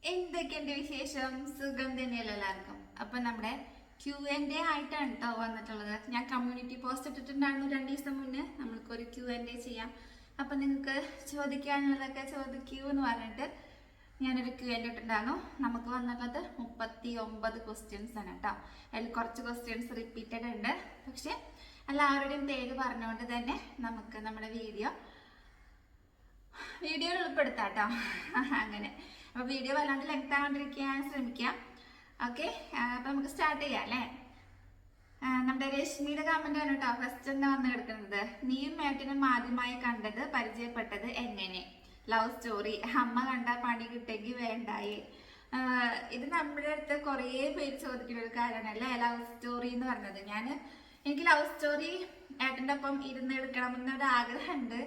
എന്തൊക്കെയുണ്ട് വിശേഷം? സുഖം തന്നെയല്ലോ എല്ലാവർക്കും. അപ്പൊ നമ്മുടെ Q&A ആയിട്ടാണ് കേട്ടോ വന്നിട്ടുള്ളത്. ഞാൻ കമ്മ്യൂണിറ്റി പോസ്റ്റ് ഇട്ടിട്ടുണ്ടായിരുന്നു 2 ദിവസം മുന്നേ. നമ്മൾക്കൊരു Q&A ചെയ്യാം. അപ്പൊ നിങ്ങൾക്ക് ചോദിക്കാനുള്ളതൊക്കെ ചോദിക്കൂ എന്ന് പറഞ്ഞിട്ട് ഞാനൊരു Q&A ഇട്ടിട്ടുണ്ടായിരുന്നു. നമുക്ക് വന്നിട്ടുള്ളത് 39 ക്വസ്റ്റ്യൻസ് ആണ് കേട്ടോ. അതിൽ കുറച്ച് ക്വസ്റ്റ്യൻസ് റിപ്പീറ്റഡ് ഉണ്ട്. പക്ഷെ എല്ലാവരുടെയും പേര് പറഞ്ഞുകൊണ്ട് തന്നെ നമുക്ക് നമ്മുടെ വീഡിയോയിൽ ഉൾപ്പെടുത്താം കേട്ടോ. അങ്ങനെ അപ്പോൾ വീഡിയോ വല്ലാണ്ട് ലെങ്ത് ആവാണ്ടിരിക്കാൻ ശ്രമിക്കാം. ഓക്കെ, അപ്പം നമുക്ക് സ്റ്റാർട്ട് ചെയ്യാം അല്ലേ. നമ്മുടെ രശ്മിയുടെ കമന്റ് ആണ് കേട്ടോ ഫസ്റ്റ് എന്താ വന്ന് കിടക്കുന്നത്. നീയും ഏട്ടനും ആദ്യമായി കണ്ടത് പരിചയപ്പെട്ടത് എങ്ങനെ? Love story. അമ്മ കണ്ട പണി കിട്ടെങ്കിൽ വേണ്ടായി. ഇത് നമ്മുടെ അടുത്ത് കുറേ പേര് ചോദിക്കുന്ന ഒരു കാര്യമാണ് അല്ലേ, ലവ് സ്റ്റോറി എന്ന് പറഞ്ഞത്. എനിക്ക് ലവ് സ്റ്റോറി ഏട്ടൻ്റെ ഒപ്പം ഇരുന്ന് എടുക്കണമെന്നൊരു ആഗ്രഹമുണ്ട്.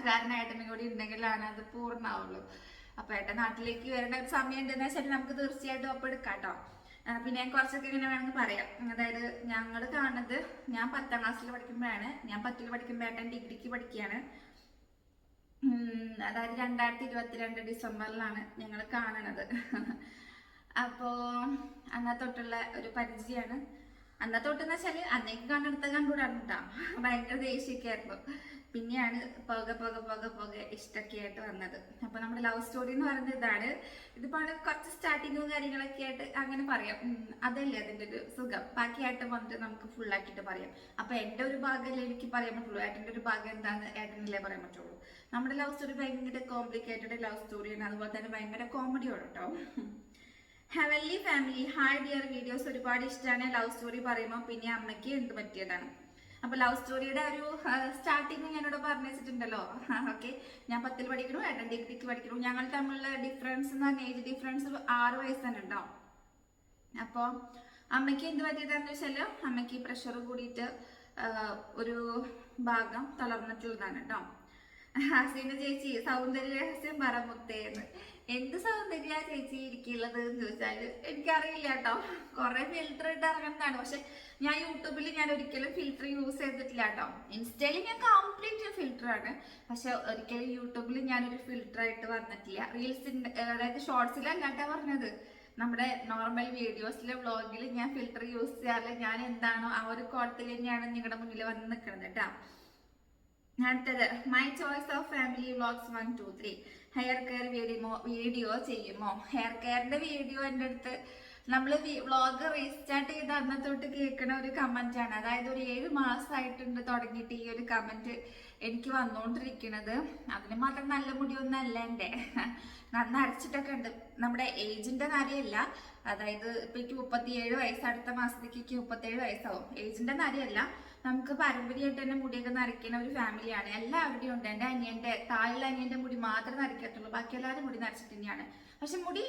കാരണം ഏട്ടനും കൂടി ഉണ്ടെങ്കിലാണ് അത് പൂർണ്ണമാവുള്ളൂ. അപ്പൊ ഏട്ടൻ നാട്ടിലേക്ക് വരേണ്ട ഒരു സമയം ഉണ്ടെന്ന് വെച്ചാൽ നമുക്ക് തീർച്ചയായിട്ടും ഒപ്പം എടുക്കാം കേട്ടോ. പിന്നെ ഞാൻ കുറച്ചൊക്കെ ഇങ്ങനെ വേണമെങ്കിൽ പറയാം. അതായത് ഞങ്ങൾ കാണുന്നത് ഞാൻ 10ാം ക്ലാസ്സിൽ പഠിക്കുമ്പോഴാണ്. ഞാൻ 10ൽ പഠിക്കുമ്പോൾ ഏട്ടൻ ഡിഗ്രിക്ക് പഠിക്കുകയാണ്. അതായത് 2022 ഡിസംബറിലാണ് ഞങ്ങൾ കാണണത്. അപ്പോ അന്നത്തൊട്ടുള്ള ഒരു പരിചയമാണ്. അന്നത്തൊട്ടെന്ന് വെച്ചാല് അന്നേക്ക് കണ്ടെടുത്ത കണ്ടുകൂടായിരുന്നു കേട്ടോ. ഭയങ്കര ദേഷ്യമൊക്കെയായിരുന്നു. പിന്നെയാണ് പോകെ ഇഷ്ടമൊക്കെ ആയിട്ട് വന്നത്. അപ്പൊ നമ്മുടെ ലവ് സ്റ്റോറി എന്ന് പറയുന്നത് ഇതാണ്. ഇതിപ്പോ കുറച്ച് സ്റ്റാർട്ടിങ്ങും കാര്യങ്ങളൊക്കെ ആയിട്ട് അങ്ങനെ പറയാം. അതല്ലേ അതിന്റെ ഒരു സുഖം. ബാക്കിയായിട്ട് വന്നിട്ട് നമുക്ക് ഫുൾ ആക്കിയിട്ട് പറയാം. അപ്പൊ എന്റെ ഒരു ഭാഗമല്ലേ എനിക്ക് പറയാൻ പറ്റുള്ളൂ. ഏട്ടന്റെ ഒരു ഭാഗം എന്താന്ന് ഏട്ടനല്ലേ പറയാൻ പറ്റുള്ളൂ. നമ്മുടെ ലവ് സ്റ്റോറി ഭയങ്കര കോംപ്ലിക്കേറ്റഡ് ലവ് സ്റ്റോറിയാണ്. അതുപോലെ തന്നെ ഭയങ്കര കോമഡിയാണ് കേട്ടോ. Heavenly family, hi dear, videos ഒരുപാട് ഇഷ്ടമാണ്. ലവ് സ്റ്റോറി പറയുമ്പോൾ പിന്നെ അമ്മയ്ക്ക് എന്ത് പറ്റിയതാണ്? അപ്പൊ ലവ് സ്റ്റോറിയുടെ ഒരു സ്റ്റാർട്ടിങ് ഞാനിവിടെ പറഞ്ഞു വെച്ചിട്ടുണ്ടല്ലോ. ഓക്കെ, ഞാൻ 10ൽ പഠിക്കണു, ഏട്ടൻ ഡിഗ്രിക്ക് പഠിക്കണു. ഞങ്ങൾ തമ്മിലുള്ള ഡിഫറൻസ് എന്ന് പറഞ്ഞാൽ ഏജ് ഡിഫറൻസ് 6 വയസ്സ് തന്നെ ഉണ്ടോ. അപ്പോൾ അമ്മയ്ക്ക് എന്ത് പറ്റിയതാന്ന് വെച്ചാല് അമ്മയ്ക്ക് പ്രഷർ കൂടിയിട്ട് ഒരു ഭാഗം തളർന്നിട്ടുള്ളതാണ് കേട്ടോ. ഹസീന ചേച്ചി, സൗന്ദര്യ രഹസ്യം പറ മുത്തേന്ന്. എന്ത് സൗന്ദര്യ ചേച്ചി ഇരിക്കുള്ളത് എന്ന് ചോദിച്ചാല് എനിക്കറിയില്ല കേട്ടോ. കുറെ ഫിൽറ്റർ ഇട്ട് ഇറങ്ങുന്നതാണ്. പക്ഷെ ഞാൻ യൂട്യൂബിൽ ഞാൻ ഒരിക്കലും ഫിൽറ്റർ യൂസ് ചെയ്തിട്ടില്ല കേട്ടോ. ഇൻസ്റ്റയിൽ ഞാൻ കംപ്ലീറ്റ് ഫിൽറ്റർ ആണ്. പക്ഷെ ഒരിക്കലും യൂട്യൂബിൽ ഞാനൊരു ഫിൽറ്റർ ആയിട്ട് വന്നിട്ടില്ല. റീൽസിന്റെ അതായത് ഷോർട്സിലല്ലാട്ടാ പറഞ്ഞത്. നമ്മുടെ നോർമൽ വീഡിയോസിലെ വ്ളോഗിൽ ഞാൻ ഫിൽറ്റർ യൂസ് ചെയ്യാറില്ല. ഞാൻ എന്താണോ ആ ഒരു കോലത്തിൽ തന്നെയാണ് നിങ്ങളുടെ മുന്നിൽ വന്ന് നിൽക്കുന്നത് കേട്ടോ. അടുത്തത് my choice of family vlogs 1, 2, 3. Hair care video ചെയ്യുമോ? ഹെയർ കെയറിന്റെ വീഡിയോ എൻ്റെ അടുത്ത് നമ്മൾ വ്ളോഗ് റീസ്റ്റാർട്ട് ചെയ്ത് അന്നത്തോട്ട് കേൾക്കുന്ന ഒരു കമന്റ് ആണ്. അതായത് ഒരു 7 മാസമായിട്ടുണ്ട് തുടങ്ങിയിട്ട് ഈ ഒരു കമന്റ് എനിക്ക് വന്നുകൊണ്ടിരിക്കുന്നത്. അതിന് മാത്രം നല്ല മുടിയൊന്നും അല്ല എൻ്റെ. നന്ന അരച്ചിട്ടൊക്കെ ഉണ്ട്. നമ്മുടെ ഏജിന്റെ കാര്യമല്ല. അതായത് ഇപ്പൊ എനിക്ക് 37 വയസ്സ്, അടുത്ത മാസത്തേക്ക് 37 വയസ്സാവും. ഏജിന്റെ കാര്യമല്ല, നമുക്ക് പാരമ്പര്യമായിട്ട് തന്നെ മുടിയൊക്കെ നരയ്ക്കുന്ന ഒരു ഫാമിലിയാണ്. എല്ലാവരുടെയും ഉണ്ട്. എൻ്റെ അനിയന്റെ താഴെയുള്ള അനിയന്റെ മുടി മാത്രമേ നരയ്ക്കത്തുള്ളൂ. ബാക്കി എല്ലാവരും മുടി നരച്ചിട്ട് തന്നെയാണ്. പക്ഷെ മുടി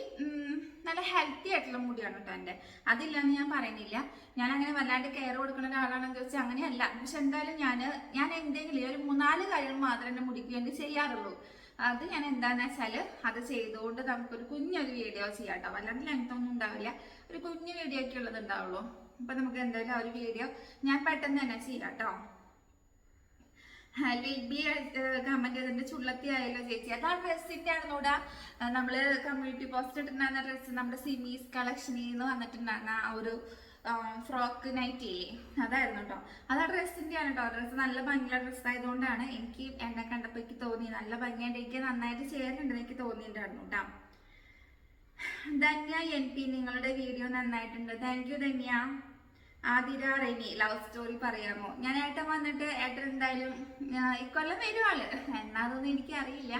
നല്ല ഹെൽത്തി ആയിട്ടുള്ള മുടിയാണ് കേട്ടോ എൻ്റെ. അതില്ലാന്ന് ഞാൻ പറയുന്നില്ല. ഞാൻ അങ്ങനെ വല്ലാണ്ട് കെയർ കൊടുക്കുന്ന ഒരാളാണെന്ന് ചോദിച്ചാൽ അങ്ങനെയല്ല. പക്ഷെ എന്തായാലും ഞാൻ എന്തെങ്കിലും ഒരു 3-4 കാര്യങ്ങൾ മാത്രമേ എൻ്റെ മുടിക്ക് വേണ്ടി ചെയ്യാറുള്ളൂ. അത് ഞാൻ എന്താന്ന് വെച്ചാല് അത് ചെയ്തുകൊണ്ട് നമുക്കൊരു കുഞ്ഞൊരു വീഡിയോ ചെയ്യാം കേട്ടോ. വല്ലാണ്ട് ലെങ്ത് ഒന്നും ഉണ്ടാവില്ല. ഒരു കുഞ്ഞു വീഡിയോ ഒക്കെ ഉള്ളത് ഉണ്ടാവുള്ളൂ. അപ്പൊ നമുക്ക് എന്തായാലും ആ ഒരു വീഡിയോ ഞാൻ പെട്ടെന്ന് തന്നെ ചെയ്യാം കേട്ടോ. ലിബി കമന്റ് ചെയ്തിട്ട് ചുള്ളത്തി ആയല്ലോ ചേച്ചി. അത് ആ ഡ്രസ്സിന്റെ ആണെന്നൂടാ. നമ്മള് കമ്മ്യൂണിറ്റി പോസ്റ്റ് ഇട്ടിട്ടുണ്ടായിരുന്ന ഡ്രസ്സ് നമ്മുടെ സിമീസ് കളക്ഷനിൽ നിന്ന് വന്നിട്ടുണ്ടായിരുന്ന ആ ഒരു ഫ്രോക്ക് നൈറ്റ് അതായിരുന്നു കേട്ടോ. അത് ആ ഡ്രസ്സിന്റെ ആണ് കേട്ടോ. ഡ്രസ്സ് നല്ല ഭംഗിയുള്ള ഡ്രസ്സ് ആയതുകൊണ്ടാണ് എനിക്ക് എന്നെ കണ്ടപ്പോൾ എനിക്ക് തോന്നി നല്ല ഭംഗിയായിട്ട് എനിക്ക് നന്നായിട്ട് ചേരുന്നുണ്ടെന്ന് എനിക്ക് തോന്നിയിട്ടുണ്ടായിരുന്നു കേട്ടോ. ധന്യ NP, നിങ്ങളുടെ വീഡിയോ നന്നായിട്ടുണ്ട്. Thank you Dhanya. Athira Reni, love story പറയാമോ? ഞാൻ ഏട്ടൻ വന്നിട്ട് ഏട്ടൻ എന്തായാലും ഇക്കൊല്ലം വരും ആള്. എന്നാതൊന്നും എനിക്ക് അറിയില്ല.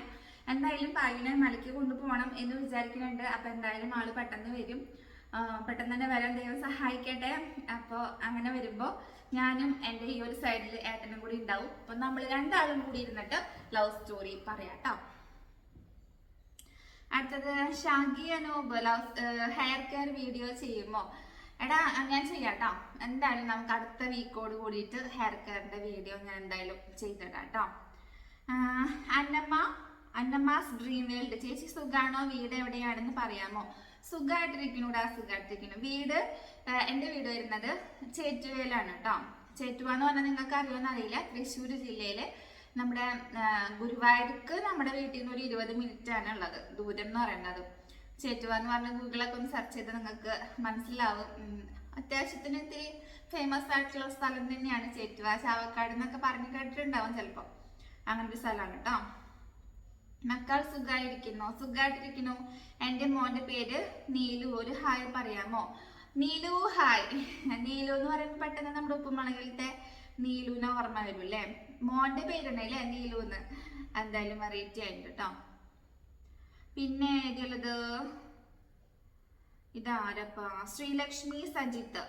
എന്തായാലും പായിനെ മലയ്ക്ക് കൊണ്ടുപോകണം എന്ന് വിചാരിക്കുന്നുണ്ട്. അപ്പൊ എന്തായാലും ആള് പെട്ടെന്ന് വരും. പെട്ടെന്ന് തന്നെ വരാൻ ദൈവം സഹായിക്കട്ടെ. അപ്പോൾ അങ്ങനെ വരുമ്പോൾ ഞാനും എൻ്റെ ഈ ഒരു സൈഡിൽ ഏട്ടനും കൂടി ഉണ്ടാവും. അപ്പൊ നമ്മൾ രണ്ടാളും കൂടി ഇരുന്നിട്ട് ലവ് സ്റ്റോറി പറയാട്ടോ. അടുത്തത് Shagi Anoop, hair care video ചെയ്യുമോ? എടാ ഞാൻ ചെയ്യാട്ടോ. എന്തായാലും നമുക്ക് അടുത്ത വീക്കോട് കൂടിയിട്ട് ഹെയർ കെയറിന്റെ വീഡിയോ ഞാൻ എന്തായാലും ചെയ്തിടാം കേട്ടോ. അന്നമ്മാസ് ഡ്രീം വേൾഡ്, ചേച്ചി സുഖാണോ? വീട് എവിടെയാണെന്ന് പറയാമോ? സുഖമായിട്ടിരിക്കണൂടാ, സുഖമായിട്ടിരിക്കുന്നു. എൻ്റെ വീട് വരുന്നത് ചേറ്റുവയിലാണ് കേട്ടോ. ചേറ്റുവ എന്ന് പറഞ്ഞാൽ നിങ്ങൾക്ക് അറിയുമെന്ന് അറിയില്ല. തൃശ്ശൂർ ജില്ലയിലെ നമ്മുടെ ഗുരുവായൂർക്ക് നമ്മുടെ വീട്ടിൽ നിന്ന് ഒരു 20 മിനിറ്റ് ആണ് ഉള്ളത് ദൂരം എന്ന് പറയുന്നത്. ചേറ്റുവ എന്ന് പറഞ്ഞ ഗൂഗിളൊക്കെ ഒന്ന് സെർച്ച് ചെയ്ത് നിങ്ങൾക്ക് മനസ്സിലാവും. അത്യാവശ്യത്തിന് ഇത്തിരി ഫേമസ് ആയിട്ടുള്ള സ്ഥലം തന്നെയാണ് ചേറ്റുവ. ചാവക്കാട് എന്നൊക്കെ പറഞ്ഞു കേട്ടിട്ടുണ്ടാവും ചിലപ്പോൾ. അങ്ങനെ ഒരു സ്ഥലമാണ് കേട്ടോ. മക്കൾ സുഖമായിട്ടിരിക്കുന്നു. എൻ്റെ മോന്റെ പേര് നീലു. ഒരു ഹായ് പറയാമോ? നീലു ഹായ്. നീലു എന്ന് പറയുമ്പോൾ പെട്ടെന്ന് നമ്മുടെ ഉപ്പുമുളകിലത്തെ നീലുവിനെ ഓർമ്മ വരും അല്ലേ? മോന്റെ പേരുണ്ടല്ലേ നീലു എന്ന്. എന്തായാലും വെറൈറ്റി ആയിട്ട് കേട്ടോ. പിന്നെ ഏതുള്ളത് ഇതാരപ്പാ? ശ്രീലക്ഷ്മി സജിത്ത്.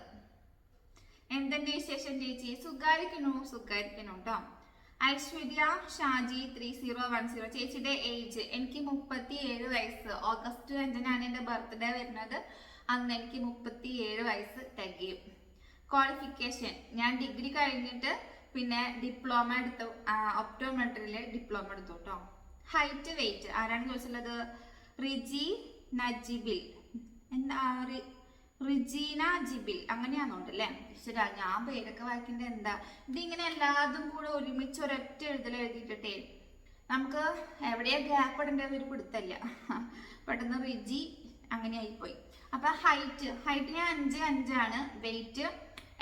എന്തെന്റെ വിശേഷം ചേച്ചി? സുഖായിരിക്കണു കേട്ടോ. ഐശ്വര്യ ഷാജി 3010. ചേച്ചിയുടെ ഏജ്? എനിക്ക് 37 വയസ്സ്. ഓഗസ്റ്റ് 5-നാണ് എൻ്റെ ബർത്ത്ഡേ വരുന്നത്. അന്ന് എനിക്ക് 37 വയസ്സ് തികയും. ക്വാളിഫിക്കേഷൻ ഞാൻ ഡിഗ്രി കഴിഞ്ഞിട്ട് പിന്നെ ഡിപ്ലോമ എടുത്തു. ഒപ്റ്റോമെട്രിയില് ഡിപ്ലോമ എടുത്തു കേട്ടോ. ഹൈറ്റ് വെയിറ്റ് ആരാണ് ചോദിച്ചുള്ളത്? റിജി നജിബിൽ. എന്താ റിജീന ജിബിൽ അങ്ങനെയാണോണ്ടല്ലേ? ശരി, ഞാൻ പേരൊക്കെ വായിക്കേണ്ടത് എന്താ ഇതിങ്ങനെ എല്ലാതും കൂടെ ഒരുമിച്ച് ഒരൊറ്റ എഴുതിയിട്ടേ നമുക്ക് എവിടെയാ ഗ്യാപ്പ് ഇടേണ്ടത് ഒരു പിടുത്തല്ല. പെട്ടെന്ന് റിജി അങ്ങനെ ആയിപ്പോയി. അപ്പൊ ഹൈറ്റ് ഞാൻ 5'5" ആണ്. വെയിറ്റ്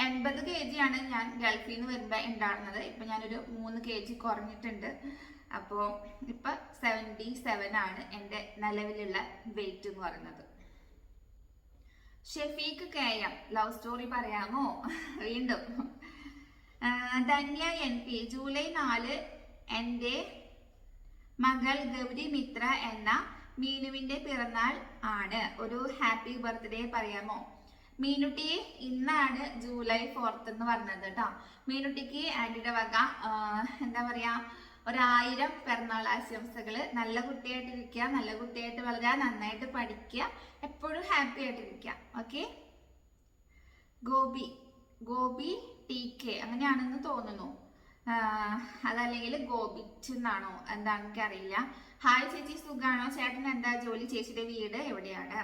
80 kg ആണ് ഞാൻ ഗൾഫിൽ നിന്ന് വരുമ്പോ ഉണ്ടായിരുന്നത്. ഇപ്പൊ ഞാനൊരു 3 kg കുറഞ്ഞിട്ടുണ്ട്. അപ്പോൾ ഇപ്പൊ 77 ആണ് എൻ്റെ നിലവിലുള്ള വെയിറ്റ് എന്ന് പറയുന്നത്. ഷെഫീഖ് KM ലവ് സ്റ്റോറി പറയാമോ? വീണ്ടും. ധന്യ NP ജൂലൈ 4 എൻ്റെ മകൾ ഗൗരി മിത്ര എന്ന മീനുവിന്റെ പിറന്നാൾ ആണ്. ഒരു ഹാപ്പി ബർത്ത്ഡേ പറയാമോ? മീനുട്ടി ഇന്നാണ് ജൂലൈ 4 എന്ന് പറഞ്ഞത് കേട്ടോ. മീനുട്ടിക്ക് ആന്റിയുടെ വക എന്താ പറയാ 1000 പിറന്നാൾ ആശംസകള്. നല്ല കുട്ടിയായിട്ടിരിക്കുക, നല്ല കുട്ടിയായിട്ട് വളരുക, നന്നായിട്ട് പഠിക്കുക, എപ്പോഴും ഹാപ്പി ആയിട്ടിരിക്കുക. ഓക്കെ. ഗോപി TK അങ്ങനെയാണെന്ന് തോന്നുന്നു. അതല്ലെങ്കിൽ ഗോപിച്ച് എന്നാണോ എന്താണെന്ന് എനിക്കറിയില്ല. ഹായ് ചേച്ചി, സുഖാണോ? ചേട്ടൻ എന്താ ജോലി? ചേച്ചിയുടെ വീട് എവിടെയാണ്?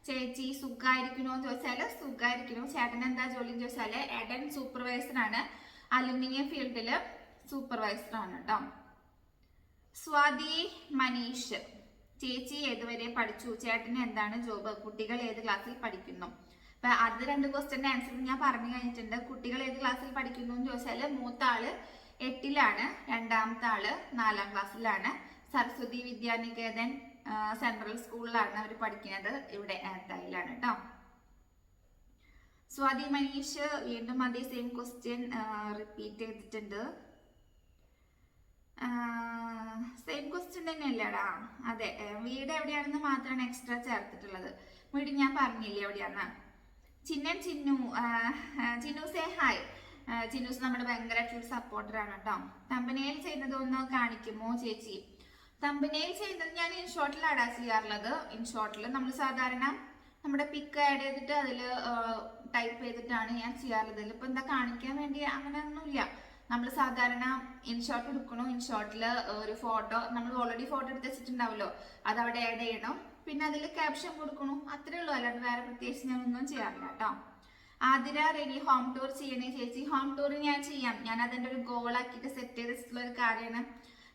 ചേച്ചി സുഖായിരിക്കണോ എന്ന് ചോദിച്ചാല് സുഖായിരിക്കണോ. ചേട്ടൻ എന്താ ജോലി എന്ന് ചോദിച്ചാല് ഏട്ടൻ സൂപ്പർവൈസറാണ്. അലുമിനിയം ഫീൽഡില് സൂപ്പർവൈസറാണ് കേട്ടോ. സ്വാതി മനീഷ് ചേച്ചി ഏതുവരെ പഠിച്ചു? ചേട്ടന് എന്താണ് ജോബ്? കുട്ടികൾ ഏത് ക്ലാസ്സിൽ പഠിക്കുന്നു? അപ്പൊ അത് 2 ക്വസ്റ്റ്യന്റെ ആൻസർ ഞാൻ പറഞ്ഞു കഴിഞ്ഞിട്ടുണ്ട്. കുട്ടികൾ ഏത് ക്ലാസ്സിൽ പഠിക്കുന്നു എന്ന് ചോദിച്ചാല് മൂത്ത ആള് 8ലാണ്, രണ്ടാമത്തെ ആള് 4ാം ക്ലാസ്സിലാണ്. സരസ്വതി വിദ്യാനികേതൻ സെൻട്രൽ സ്കൂളിലാണ് അവർ പഠിക്കുന്നത്. ഇവിടെ ആർട്ടായിലാണ് കേട്ടോ. സ്വാതി മനീഷ് വീണ്ടും അതേ സെയിം ക്വസ്റ്റ്യൻ റിപ്പീറ്റ് ചെയ്തിട്ടുണ്ട്. സെയിം ക്വസ്റ്റ്യൻ തന്നെയല്ലേടാ? അതെ, വീട് എവിടെയാണെന്ന് മാത്രമാണ് എക്സ്ട്രാ ചേർത്തിട്ടുള്ളത്. വീട് ഞാൻ പറഞ്ഞില്ലേ എവിടെയാന്ന്. Chinnu say hi. ചിന്നൂസ് നമ്മുടെ ഭയങ്കരമായിട്ടുള്ള സപ്പോർട്ടറാണ് കേട്ടോ. തമ്പനയിൽ ചെയ്യുന്നത് ഒന്ന് കാണിക്കുമോ ചേച്ചി? തമ്പനയിൽ ചെയ്യുന്നത് ഞാൻ ഇൻഷോട്ടിലാണ് ചെയ്യാറുള്ളത്. ഇൻഷോട്ടിൽ നമ്മൾ സാധാരണ നമ്മുടെ പിക്ക് ആഡ് ചെയ്തിട്ട് അതിൽ ടൈപ്പ് ചെയ്തിട്ടാണ് ഞാൻ ചെയ്യാറുള്ളത്. ഇപ്പൊ എന്താ കാണിക്കാൻ വേണ്ടി അങ്ങനെയൊന്നുമില്ല. നമ്മൾ സാധാരണ ഇൻഷോട്ട് എടുക്കണോ, ഇൻഷോട്ടിൽ ഒരു ഫോട്ടോ നമ്മൾ ഓൾറെഡി ഫോട്ടോ എടുത്ത് വെച്ചിട്ടുണ്ടാവല്ലോ, അത് അവിടെ ആഡ് ചെയ്യണം, പിന്നെ അതിൽ ക്യാപ്ഷൻ കൊടുക്കണു, അത്രേ ഉള്ളൂ. അല്ലാണ്ട് വേറെ പ്രത്യേകിച്ച് ഞാൻ ഒന്നും ചെയ്യാറില്ല കേട്ടോ. ആതിര റെഡി ഹോം ടൂർ ചെയ്യണേ ചേച്ചി? ഹോം ടൂർ ഞാൻ ചെയ്യാം. ഞാൻ അതിൻ്റെ ഒരു ഗോളാക്കിയിട്ട് സെറ്റ് ചെയ്തിട്ടുള്ള ഒരു കാര്യമാണ്.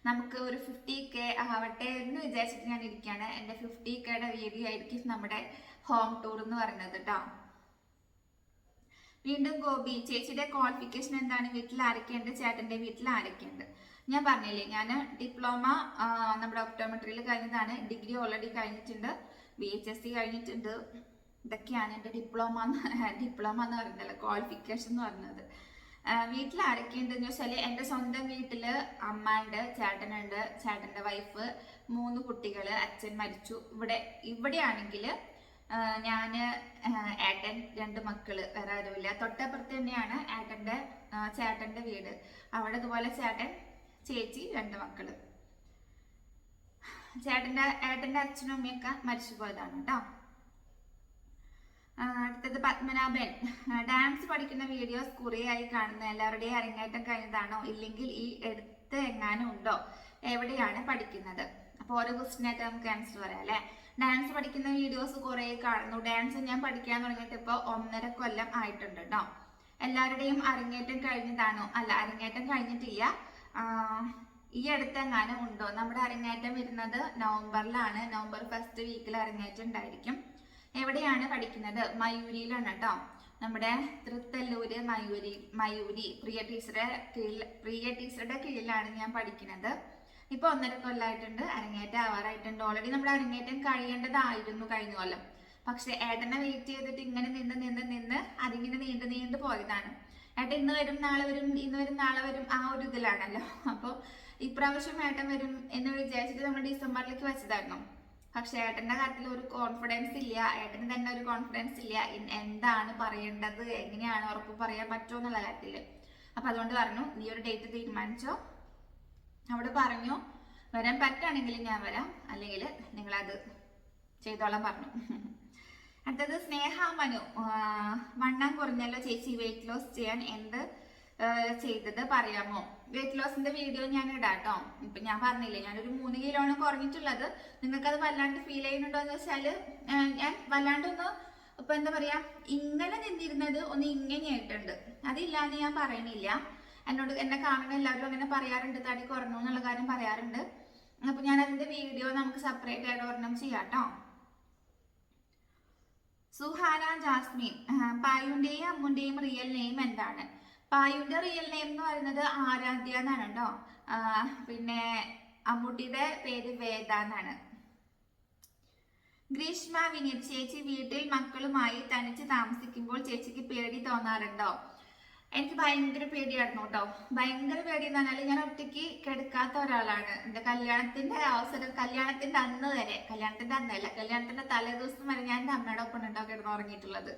നമുക്ക് ഒരു 50K ആവട്ടെ എന്ന് വിചാരിച്ചിട്ട് ഞാൻ ഇരിക്കുകയാണ്. എൻ്റെ 50Kയുടെ വീഡിയോ ആയിരിക്കും നമ്മുടെ ഹോം ടൂർ എന്ന് പറയുന്നത് കേട്ടോ. വീണ്ടും ഗോപി ചേച്ചിയുടെ ക്വാളിഫിക്കേഷൻ എന്താണ്? വീട്ടിൽ ആരൊക്കെയുണ്ട്? ചേട്ടൻ്റെ വീട്ടിൽ ആരൊക്കെയുണ്ട്? ഞാൻ പറഞ്ഞില്ലേ, ഞാൻ ഡിപ്ലോമ നമ്മുടെ ഒപ്റ്റോമെട്രിയിൽ കഴിഞ്ഞതാണ്. ഡിഗ്രി ഓൾറെഡി കഴിഞ്ഞിട്ടുണ്ട്. BHSC കഴിഞ്ഞിട്ടുണ്ട്. ഇതൊക്കെയാണ് എൻ്റെ ഡിപ്ലോമ എന്ന് പറയുന്നത്, ക്വാളിഫിക്കേഷൻ എന്ന് പറയുന്നത്. വീട്ടിൽ ആരൊക്കെയുണ്ടെന്ന് വെച്ചാൽ എൻ്റെ സ്വന്തം വീട്ടിൽ അമ്മ ഉണ്ട്, ചേട്ടനുണ്ട്, ചേട്ടൻ്റെ വൈഫ്, 3 കുട്ടികൾ, അച്ഛൻ മരിച്ചു. ഇവിടെയാണെങ്കിൽ ഞാൻ, ഏട്ടൻ, 2 മക്കള്, വേറെ ആരുമില്ല. തൊട്ടപ്പുറത്ത് തന്നെയാണ് ചേട്ടൻ്റെ വീട്. അവിടെ ഇതുപോലെ ചേട്ടൻ, ചേച്ചി, 2 മക്കള്. ഏട്ടൻ്റെ അച്ഛനും അമ്മയൊക്കെ മരിച്ചു പോയതാണ് കേട്ടോ. അടുത്തത് പത്മനാഭൻ. ഡാൻസ് പഠിക്കുന്ന വീഡിയോസ് കുറേയായി കാണുന്ന എല്ലാവരുടെയും അരങ്ങേറ്റം കഴിഞ്ഞതാണോ? ഇല്ലെങ്കിൽ ഈ എടുത്ത് എങ്ങാനും ഉണ്ടോ? എവിടെയാണ് പഠിക്കുന്നത്? അപ്പോൾ ഓരോ ക്വസ്റ്റിനായിട്ട് നമുക്ക് ആൻസർ പറയാം അല്ലേ. ഡാൻസ് പഠിക്കുന്ന വീഡിയോസ് കുറേ കാണുന്നു. ഡാൻസ് ഞാൻ പഠിക്കാൻ തുടങ്ങിയിട്ട് ഇപ്പോൾ 1.5 കൊല്ലം ആയിട്ടുണ്ട് കേട്ടോ. എല്ലാവരുടെയും അരങ്ങേറ്റം കഴിഞ്ഞതാണോ? അല്ല, അരങ്ങേറ്റം കഴിഞ്ഞിട്ടില്ല. ഈ അടുത്തെങ്ങാനും ഉണ്ടോ? നമ്മുടെ അരങ്ങേറ്റം വരുന്നത് നവംബറിലാണ്. നവംബർ ഫസ്റ്റ് വീക്കിൽ അരങ്ങേറ്റം ഉണ്ടായിരിക്കും. എവിടെയാണ് പഠിക്കുന്നത്? മയൂരിയിലാണ് കേട്ടോ. നമ്മുടെ തൃത്തല്ലൂര് മയൂരി പ്രിയ ടീച്ചറുടെ കീഴിലാണ് ഞാൻ പഠിക്കുന്നത്. ഇപ്പൊ 1.5 കൊല്ലമായിട്ടുണ്ട്. അരങ്ങേറ്റം ആവാറായിട്ടുണ്ട്. ഓൾറെഡി നമ്മുടെ അരങ്ങേറ്റം കഴിയേണ്ടതായിരുന്നു കഴിഞ്ഞ കൊല്ലം. പക്ഷെ ഏട്ടനെ വെയിറ്റ് ചെയ്തിട്ട് ഇങ്ങനെ നിന്ന് അതിങ്ങനെ നീണ്ടു പോയതാണ്. ഏട്ടൻ ഇന്ന് വരും നാളെ വരും, ഇന്ന് വരും നാളെ വരും, ആ ഒരു ഇതിലാണല്ലോ. അപ്പോൾ ഇപ്രാവശ്യം ഏട്ടൻ വരും എന്ന് വിചാരിച്ചിട്ട് നമ്മൾ ഡിസംബറിലേക്ക് വെച്ചതായിരുന്നു. പക്ഷെ ഏട്ടന്റെ കാര്യത്തിൽ ഒരു കോൺഫിഡൻസ് ഇല്ല. ഏട്ടന് തന്നെ ഒരു കോൺഫിഡൻസ് ഇല്ല എന്താണ് പറയേണ്ടത്, എങ്ങനെയാണ് ഉറപ്പ് പറയാൻ പറ്റുമോ എന്നുള്ള കാര്യത്തില്. അപ്പൊ അതുകൊണ്ട് പറഞ്ഞു, നീ ഒരു ഡേറ്റ് തീരുമാനിച്ചോ. അവിടെ പറഞ്ഞു വരാൻ പറ്റുകയാണെങ്കിൽ ഞാൻ വരാം, അല്ലെങ്കിൽ നിങ്ങളത് ചെയ്തോളാൻ പറഞ്ഞു. അടുത്തത് സ്നേഹ മനു. വണ്ണം കുറഞ്ഞല്ലോ ചേച്ചി, വെയിറ്റ് ലോസ് ചെയ്യാൻ എന്ത് ചെയ്തത് പറയാമോ? വെയിറ്റ് ലോസിന്റെ വീഡിയോ ഞാൻ ഇടാട്ടോ. ഇപ്പൊ ഞാൻ പറഞ്ഞില്ലേ, ഞാനൊരു 3 കിലോണ് കുറഞ്ഞിട്ടുള്ളത്. നിങ്ങൾക്കത് വല്ലാണ്ട് ഫീൽ ചെയ്യുന്നുണ്ടോ എന്ന് വെച്ചാല്, ഞാൻ വല്ലാണ്ടൊന്ന് ഇപ്പൊ എന്താ പറയാ, ഇങ്ങനെ നിന്നിരുന്നത് ഒന്ന് ഇങ്ങനെയായിട്ടുണ്ട്. അതില്ലാന്ന് ഞാൻ പറയണില്ല. എന്നോട് എന്നെ കാണുന്ന എല്ലാവരും അങ്ങനെ പറയാറുണ്ട്, തടി കുറഞ്ഞു എന്നുള്ള കാര്യം പറയാറുണ്ട്. അപ്പൊ ഞാൻ അതിന്റെ വീഡിയോ നമുക്ക് സെപ്പറേറ്റ് ആയിട്ട് ഒരെണ്ണം ചെയ്യാട്ടോ. സുഹാന ജാസ്മിൻ. പായുന്റെയും അമ്മുന്റെയും റിയൽ നെയിം എന്താണ്? പായുന്റെ റിയൽ നെയിം എന്ന് പറയുന്നത് ആരാധ്യ എന്നാണ് കേട്ടോ. പിന്നെ അമ്മൂട്ടിയുടെ പേര് വേദ എന്നാണ്. ഗ്രീഷ്മ വിനീത്. ചേച്ചി വീട്ടിൽ മക്കളുമായി തനിച്ച് താമസിക്കുമ്പോൾ ചേച്ചിക്ക് പേടി തോന്നാറുണ്ടോ? എനിക്ക് ഭയങ്കര പേടിയായിരുന്നു കേട്ടോ. ഭയങ്കര പേടി എന്ന് പറഞ്ഞാൽ ഞാൻ ഒറ്റയ്ക്ക് കിടക്കാത്ത ഒരാളാണ്. എന്റെ കല്യാണത്തിന്റെ അന്ന് വരെ, കല്യാണത്തിന്റെ തലേദിവസം വരെ ഞാൻ എൻ്റെ അമ്മയുടെ ഒപ്പം ഉണ്ടാവും കിടന്ന് ഉറങ്ങിയിട്ടുള്ളത്.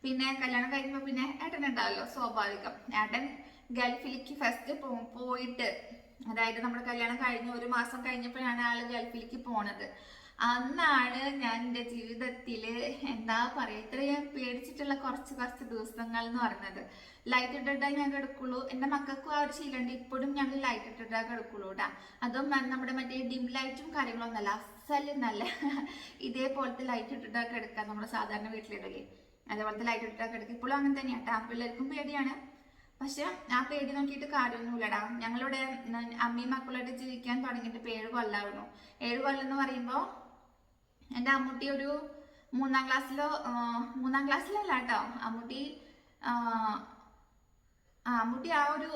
പിന്നെ കല്യാണം കഴിയുമ്പോൾ പിന്നെ ഏട്ടൻ ഉണ്ടാവല്ലോ, സ്വാഭാവികം. ഏട്ടൻ ഗൾഫിലേക്ക് ഫസ്റ്റ് പോയിട്ട്, അതായത് നമ്മുടെ കല്യാണം കഴിഞ്ഞ് 1 മാസം കഴിഞ്ഞപ്പോഴാണ് ആള് ഗൾഫിലേക്ക് പോണത്. അന്നാണ് ഞാൻ എൻ്റെ ജീവിതത്തില് എന്താ പറയാ, ഇത്രയും പേടിച്ചിട്ടുള്ള കുറച്ച് ദിവസങ്ങൾ എന്ന് പറയുന്നത്. ലൈറ്റ് ഇട്ടിട്ടേ ഞാൻ കിടക്കുള്ളൂ. എൻ്റെ മക്കൾക്കും ആ ഒരു ശീലമുണ്ട്, ഇപ്പോഴും ഞങ്ങൾ ലൈറ്റ് ഇട്ടിട്ടേ കിടക്കുള്ളൂ കേട്ടാ. അതും നമ്മുടെ മറ്റേ ഡിം ലൈറ്റും കാര്യങ്ങളൊന്നല്ല, അസല് നല്ല ഇതേപോലത്തെ ലൈറ്റ് ഇട്ടിട്ടാ കിടക്കുക. നമ്മുടെ സാധാരണ വീട്ടിലിടല്ലേ, അതേപോലത്തെ ലൈറ്റ് ഇട്ടിട്ടാ കിടക്കുക. ഇപ്പോഴും അങ്ങനെ തന്നെയാട്ടാ. പിള്ളേർക്കും പേടിയാണ്, പക്ഷെ ആ പേടി നോക്കിയിട്ട് കാര്യമൊന്നുമില്ലടാ. ഞങ്ങളിവിടെ അമ്മയും മക്കളായിട്ട് ജീവിക്കാൻ തുടങ്ങിയിട്ട് 7 കൊല്ലാവുന്നു. 7 കൊല്ലം എന്ന് പറയുമ്പോൾ എൻ്റെ അമ്മൂട്ടി ഒരു 3-ാം ക്ലാസ്സിലല്ല കേട്ടോ. അമ്മൂട്ടി ആ ഒരു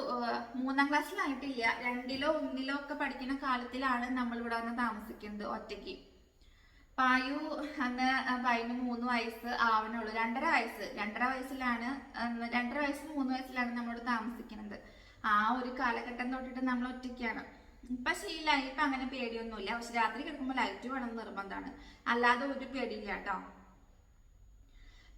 3-ാം ക്ലാസ്സിലായിട്ടില്ല, 2-ലോ 1-ലോ ഒക്കെ പഠിക്കുന്ന കാലത്തിലാണ് നമ്മളിവിടെ വന്ന് താമസിക്കുന്നത് ഒറ്റയ്ക്ക്. പായു അന്ന് പായുന് 3 വയസ്സ് ആവണുള്ളൂ. 2.5 വയസ്സിലാണ് 2.5 വയസ്സ് 3 വയസ്സിലാണ് നമ്മളോട് താമസിക്കുന്നത്. ആ ഒരു കാലഘട്ടം തൊട്ടിട്ട് നമ്മൾ ഒറ്റയ്ക്കാണ്. ഇപ്പൊ ശീലമായി, ഇപ്പൊ അങ്ങനെ പേടിയൊന്നുമില്ല. പക്ഷെ രാത്രി കിടക്കുമ്പോൾ ലൈറ്റ് വേണം നിർബന്ധമാണ്, അല്ലാതെ ഒരു പേടിയില്ല കേട്ടോ.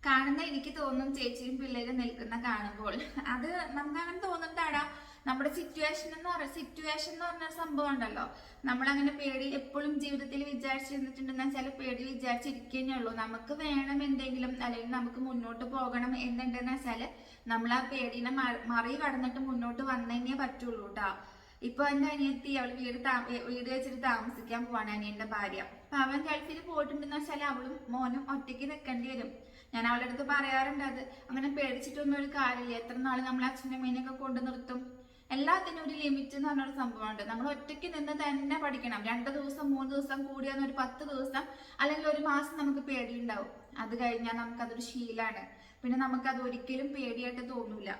കാണുന്ന എനിക്ക് തോന്നും ചേച്ചിയും പിള്ളേരും നിൽക്കുന്ന കാണുമ്പോൾ, അത് നമുക്ക് അങ്ങനെ തോന്നുന്നതാടാ. നമ്മുടെ സിറ്റുവേഷൻ എന്ന് പറഞ്ഞ സംഭവം ഉണ്ടല്ലോ. നമ്മളങ്ങനെ പേടി എപ്പോഴും ജീവിതത്തിൽ വിചാരിച്ചിരുന്നിട്ടുണ്ടെന്ന് വെച്ചാൽ പേടി വിചാരിച്ചിരിക്കുന്നേ ഉള്ളൂ. നമുക്ക് വേണം എന്തെങ്കിലും, അല്ലെങ്കിൽ നമുക്ക് മുന്നോട്ട് പോകണം എന്നുണ്ടെന്ന് വെച്ചാൽ നമ്മൾ ആ പേടിനെ മറികടന്നിട്ട് മുന്നോട്ട് വന്നേ പറ്റുള്ളൂ കേട്ടോ. ഇപ്പൊ എന്റെ അനിയത്തി, അവൾ വീട് വെച്ചിട്ട് താമസിക്കാൻ പോവാണ്, അനിയന്റെ ഭാര്യ. അപ്പൊ അവൻ ഗൾഫിൽ പോയിട്ടുണ്ടെന്ന് വെച്ചാൽ അവളും മോനും ഒറ്റയ്ക്ക് നിൽക്കേണ്ടി വരും. ഞാൻ അവളുടെ അടുത്ത് പറയാറുണ്ട്, അത് അങ്ങനെ പേടിച്ചിട്ടൊന്നും ഒരു കാര്യമില്ല. എത്ര നാള് നമ്മൾ അച്ഛൻ്റെ അമ്മേനെയൊക്കെ കൊണ്ട് നിർത്തും. എല്ലാത്തിനും ഒരു ലിമിറ്റ് എന്ന് പറഞ്ഞൊരു സംഭവമുണ്ട്. നമ്മൾ ഒറ്റയ്ക്ക് നിന്ന് തന്നെ പഠിക്കണം. 2 ദിവസം 3 ദിവസം കൂടിയാന്ന് ഒരു 10 ദിവസം അല്ലെങ്കിൽ 1 മാസം നമുക്ക് പേടിയുണ്ടാവും. അത് കഴിഞ്ഞാൽ നമുക്കതൊരു ശീലാണ്. പിന്നെ നമുക്കത് ഒരിക്കലും പേടിയായിട്ട് തോന്നൂല.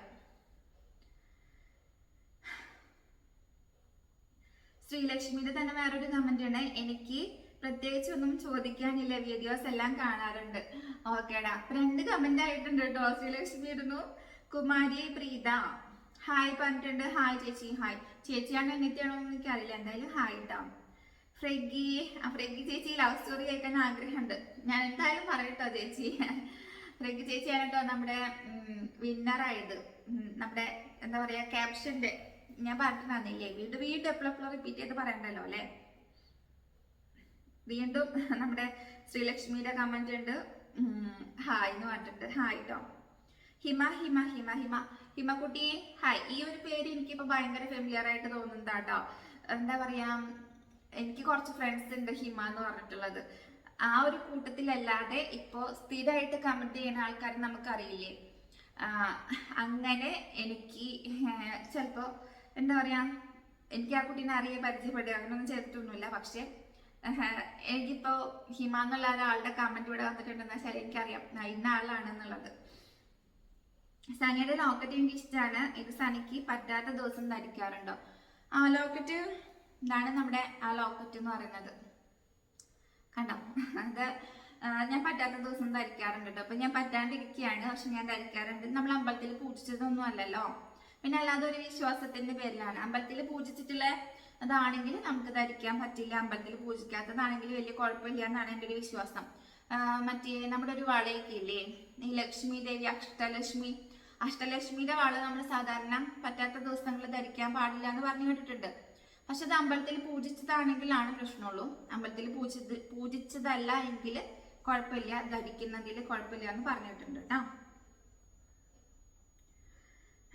ശ്രീലക്ഷ്മിയുടെ തന്നെ വേറൊരു കമന്റ് ആണ്, എനിക്ക് പ്രത്യേകിച്ച് ഒന്നും ചോദിക്കാനില്ല, വീഡിയോസ് എല്ലാം കാണാറുണ്ട്. ഓക്കേടാ, 2 കമന്റ് ആയിട്ടുണ്ട് കേട്ടോ. ശ്രീലക്ഷ്മി ഇടുന്നു. കുമാരി പ്രീത ഹായ് പറഞ്ഞിട്ടുണ്ട്. ഹായ് ചേച്ചി. ഹായ് ചേച്ചിയാണോ എന്നിട്ടാണോ എന്ന് എനിക്കറിയില്ല, എന്തായാലും ഹായ് കേട്ടോ. ഫ്രെഗി ചേച്ചി ലവ് സ്റ്റോറി കേൾക്കാൻ ആഗ്രഹമുണ്ട്. ഞാൻ എന്തായാലും പറയട്ടോ ചേച്ചി. ഫ്രെഗി ചേച്ചിയാണ് കേട്ടോ നമ്മുടെ വിന്നറായത്. നമ്മുടെ എന്താ പറയാ, ക്യാപ്ഷന്റെ ഞാൻ പറഞ്ഞിട്ടുണ്ടായിരുന്നില്ലേ, വീണ്ടും എപ്പോഴും റിപ്പീറ്റ് ചെയ്ത് പറയണ്ടല്ലോ അല്ലെ. വീണ്ടും നമ്മുടെ ശ്രീലക്ഷ്മിയുടെ കമന്റ് ഉണ്ട്, ഹായ് എന്ന് പറഞ്ഞിട്ടുണ്ട്. ഹായ് കേട്ടോ. ഹിമക്കുട്ടി ഹായ്. ഈ ഒരു പേര് എനിക്കിപ്പോ ഭയങ്കര ഫെമിലിയർ ആയിട്ട് തോന്നുന്നതാട്ടോ. എന്താ പറയാ, എനിക്ക് കുറച്ച് ഫ്രണ്ട്സ് ഉണ്ട് ഹിമ എന്ന് പറഞ്ഞിട്ടുള്ളത്. ആ ഒരു കൂട്ടത്തിലല്ലാതെ ഇപ്പോ സ്ഥിരമായിട്ട് കമന്റ് ചെയ്യുന്ന ആൾക്കാർ നമുക്കറിയില്ലേ. അങ്ങനെ എനിക്ക് ചിലപ്പോ എന്താ പറയാ, എനിക്ക് ആ കുട്ടീനെ പരിചയപ്പെടുക അങ്ങനെയൊന്നും ചെയ്തിട്ടൊന്നുമില്ല. പക്ഷെ എനിക്കിപ്പോ ഹിമ എന്നുള്ള ഒരാളുടെ കമന്റ് ഇവിടെ വന്നിട്ടുണ്ടെന്ന് വെച്ചാൽ എനിക്കറിയാം ഇന്ന ആളാണെന്നുള്ളത്. സനിയുടെ ലോക്കറ്റ് എനിക്ക് ഇഷ്ടമാണ്. ഇത് സനിക്ക് പറ്റാത്ത ദിവസം ധരിക്കാറുണ്ടോ? ആ ലോക്കറ്റ്, ഇതാണ് നമ്മുടെ ആ ലോക്കറ്റ് എന്ന് പറയുന്നത്. കണ്ടോ, അത് ഞാൻ പറ്റാത്ത ദിവസം ധരിക്കാറുണ്ട് കേട്ടോ. അപ്പൊ ഞാൻ പറ്റാണ്ടിരിക്കുകയാണ്, പക്ഷെ ഞാൻ ധരിക്കാറുണ്ട്. നമ്മൾ അമ്പലത്തിൽ പൂജിച്ചതൊന്നും അല്ലല്ലോ, പിന്നെ അല്ലാതെ ഒരു വിശ്വാസത്തിന്റെ പേരിലാണ്. അമ്പലത്തിൽ പൂജിച്ചിട്ടുള്ള അതാണെങ്കിൽ നമുക്ക് ധരിക്കാൻ പറ്റില്ല, അമ്പലത്തിൽ പൂജിക്കാത്തതാണെങ്കിൽ വലിയ കുഴപ്പമില്ല എന്നാണ് എൻ്റെ ഒരു വിശ്വാസം. മറ്റേ നമ്മുടെ ഒരു വളയൊക്കെ ഇല്ലേ, ഈ ലക്ഷ്മി ദേവി, അഷ്ടലക്ഷ്മിയുടെ വാള് നമ്മൾ സാധാരണ പറ്റാത്ത ദിവസങ്ങളിൽ ധരിക്കാൻ പാടില്ല എന്ന് പറഞ്ഞു കേട്ടിട്ടുണ്ട്. പക്ഷെ അത് അമ്പലത്തിൽ പൂജിച്ചതാണെങ്കിലാണ് പ്രശ്നമുള്ളൂ. അമ്പലത്തിൽ പൂജിച്ചതല്ല എങ്കിൽ കുഴപ്പമില്ല, ധരിക്കുന്നതിൽ കുഴപ്പമില്ല എന്ന് പറഞ്ഞിട്ടുണ്ട് കേട്ടോ.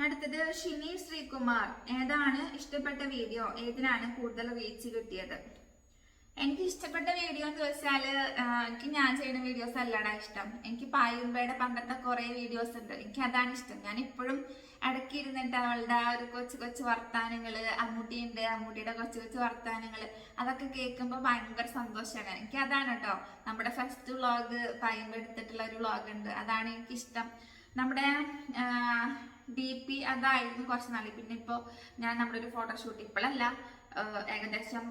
അടുത്തത് ഷിനി ശ്രീകുമാർ, ഏതാണ് ഇഷ്ടപ്പെട്ട വീഡിയോ? ഏതിനാണ് കൂടുതൽ റീച്ച് കിട്ടിയത്? എനിക്ക് ഇഷ്ടപ്പെട്ട വീഡിയോ എന്ന് വെച്ചാല് എനിക്ക് ഞാൻ ചെയ്യുന്ന വീഡിയോസ് അല്ലടാ ഇഷ്ടം. എനിക്ക് പായുമ്പയുടെ പണ്ടത്തെ കുറെ വീഡിയോസ് ഉണ്ട്, എനിക്ക് അതാണ് ഇഷ്ടം. ഞാൻ ഇപ്പോഴും ഇടയ്ക്ക് ഇരുന്നിട്ട് അവളുടെ ഒരു കൊച്ചു വർത്താനങ്ങള്, അമ്മൂട്ടിയുണ്ട്, അമ്മൂട്ടിയുടെ കൊച്ചു വർത്താനങ്ങള്, അതൊക്കെ കേൾക്കുമ്പോൾ ഭയങ്കര സന്തോഷമാണ്. എനിക്ക് അതാണ് കേട്ടോ. നമ്മുടെ ഫസ്റ്റ് വ്ളോഗ് പായുമ്പ എടുത്തിട്ടുള്ള ഒരു വ്ളോഗ് ഉണ്ട്, അതാണ് എനിക്കിഷ്ടം. നമ്മുടെ DP അതായിരുന്നു കുറച്ച് നാളെ. പിന്നെ ഇപ്പോൾ ഞാൻ നമ്മുടെ ഒരു ഫോട്ടോഷൂട്ട്, ഇപ്പോഴല്ല ഏകദേശം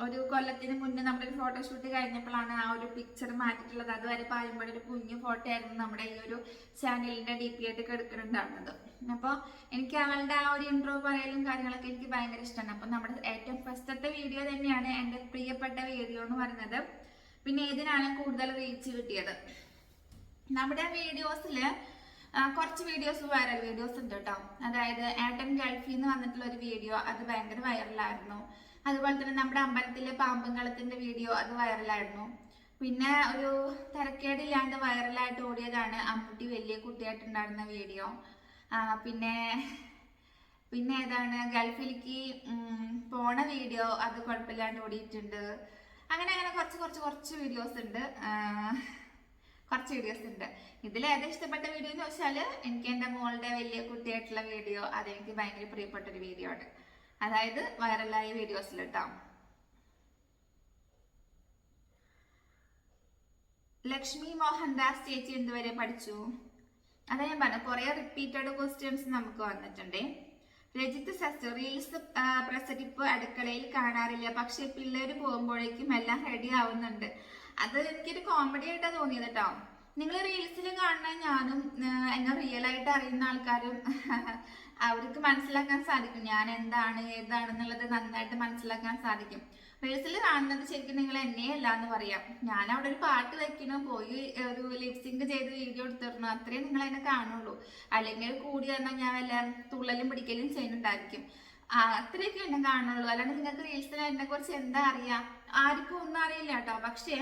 ഒരു കൊല്ലത്തിന് മുന്നേ നമ്മുടെ ഒരു ഫോട്ടോഷൂട്ട് കഴിഞ്ഞപ്പോഴാണ് ആ ഒരു പിക്ചർ മാറ്റിയിട്ടുള്ളത്. അതുവരെ പായുമ്പോഴേ ഒരു കുഞ്ഞു ഫോട്ടോ ആയിരുന്നു നമ്മുടെ ഈ ഒരു ചാനലിന്റെ DP ആയിട്ട് എടുക്കുന്നുണ്ടായിരുന്നത്. അപ്പോൾ എനിക്ക് അവളുടെ ആ ഒരു ഇൻട്രോ പറയലും കാര്യങ്ങളൊക്കെ എനിക്ക് ഭയങ്കര ഇഷ്ടമാണ്. അപ്പം നമ്മുടെ ഏറ്റവും ഫസ്റ്റത്തെ വീഡിയോ തന്നെയാണ് എൻ്റെ പ്രിയപ്പെട്ട വീഡിയോ എന്ന് പറയുന്നത്. പിന്നെ ഏതിനാണ് കൂടുതൽ റീച്ച് കിട്ടിയത്? നമ്മുടെ വീഡിയോസിൽ കുറച്ച് വീഡിയോസ് വൈറൽ വീഡിയോസ് ഉണ്ട് കേട്ടോ. അതായത് ഏട്ടൻ ഗൾഫിൽ നിന്ന് വന്നിട്ടുള്ള ഒരു വീഡിയോ, അത് ഭയങ്കര വൈറലായിരുന്നു. അതുപോലെ തന്നെ നമ്മുടെ അമ്പലത്തിലെ പാമ്പുംകളത്തിന്റെ വീഡിയോ, അത് വൈറലായിരുന്നു. പിന്നെ ഒരു തിരക്കേടില്ലാണ്ട് വൈറലായിട്ട് ഓടിയതാണ് അമ്മൂട്ടി വലിയ കുട്ടിയായിട്ടുണ്ടായിരുന്ന വീഡിയോ. പിന്നെ ഏതാണ് ഗൾഫിലേക്ക് പോണ വീഡിയോ, അത് കുഴപ്പമില്ലാണ്ട് ഓടിയിട്ടുണ്ട്. അങ്ങനെ കുറച്ച് വീഡിയോസ് ഉണ്ട്, ഇതിൽ ഏതാ ഇഷ്ടപ്പെട്ട വീഡിയോ എന്ന് വെച്ചാൽ എനിക്ക് എൻ്റെ മോളുടെ വലിയ കുട്ടിയായിട്ടുള്ള വീഡിയോ, അതെനിക്ക് ഭയങ്കര പ്രിയപ്പെട്ട ഒരു വീഡിയോ ആണ്. അതായത് വൈറലായ വീഡിയോസിൽ കേട്ടോ. ലക്ഷ്മി മോഹൻദാസ് ചേച്ചി എന്തുവരെ പഠിച്ചു? അതാ ഞാൻ പറഞ്ഞു, കുറെ റിപ്പീറ്റഡ് ക്വസ്റ്റ്യൻസ് നമുക്ക് വന്നിട്ടുണ്ട്. രജിത്ത് സസ്, റീൽസ് പ്രസരിപ്പ് അടുക്കളയിൽ കാണാറില്ല, പക്ഷെ പിള്ളേര് പോകുമ്പോഴേക്കും എല്ലാം റെഡി ആവുന്നുണ്ട്. അത് എനിക്കൊരു കോമഡി ആയിട്ടാണ് തോന്നിയത് കേട്ടോ. നിങ്ങൾ റീൽസിൽ കാണുന്ന ഞാനും എന്നെ റിയൽ ആയിട്ട് അറിയുന്ന ആൾക്കാരും അവർക്ക് മനസ്സിലാക്കാൻ സാധിക്കും ഞാൻ ഏതാണെന്നുള്ളത് നന്നായിട്ട് മനസ്സിലാക്കാൻ സാധിക്കും. റീൽസിൽ കാണുന്നത് ശരിക്കും നിങ്ങൾ എന്നെയല്ല എന്ന് പറയാം. ഞാൻ അവിടെ ഒരു പാട്ട് വെക്കണോ, പോയി ഒരു ലിപ്സിങ്ക് ചെയ്ത് വീഡിയോ എടുത്തിരുന്നു, അത്രയും നിങ്ങൾ എന്നെ കാണുള്ളൂ. അല്ലെങ്കിൽ കൂടി വന്നാൽ ഞാൻ വല്ല തുള്ളലും പിടിക്കലും ചെയ്യുന്നുണ്ടായിരിക്കും. അത്രയൊക്കെ എന്നെ കാണുള്ളൂ. അല്ലാണ്ട് നിങ്ങൾക്ക് റീൽസിൽ എന്നെ കുറിച്ച് എന്താ അറിയാം? ആർക്കും ഒന്നും അറിയില്ല കേട്ടോ. പക്ഷേ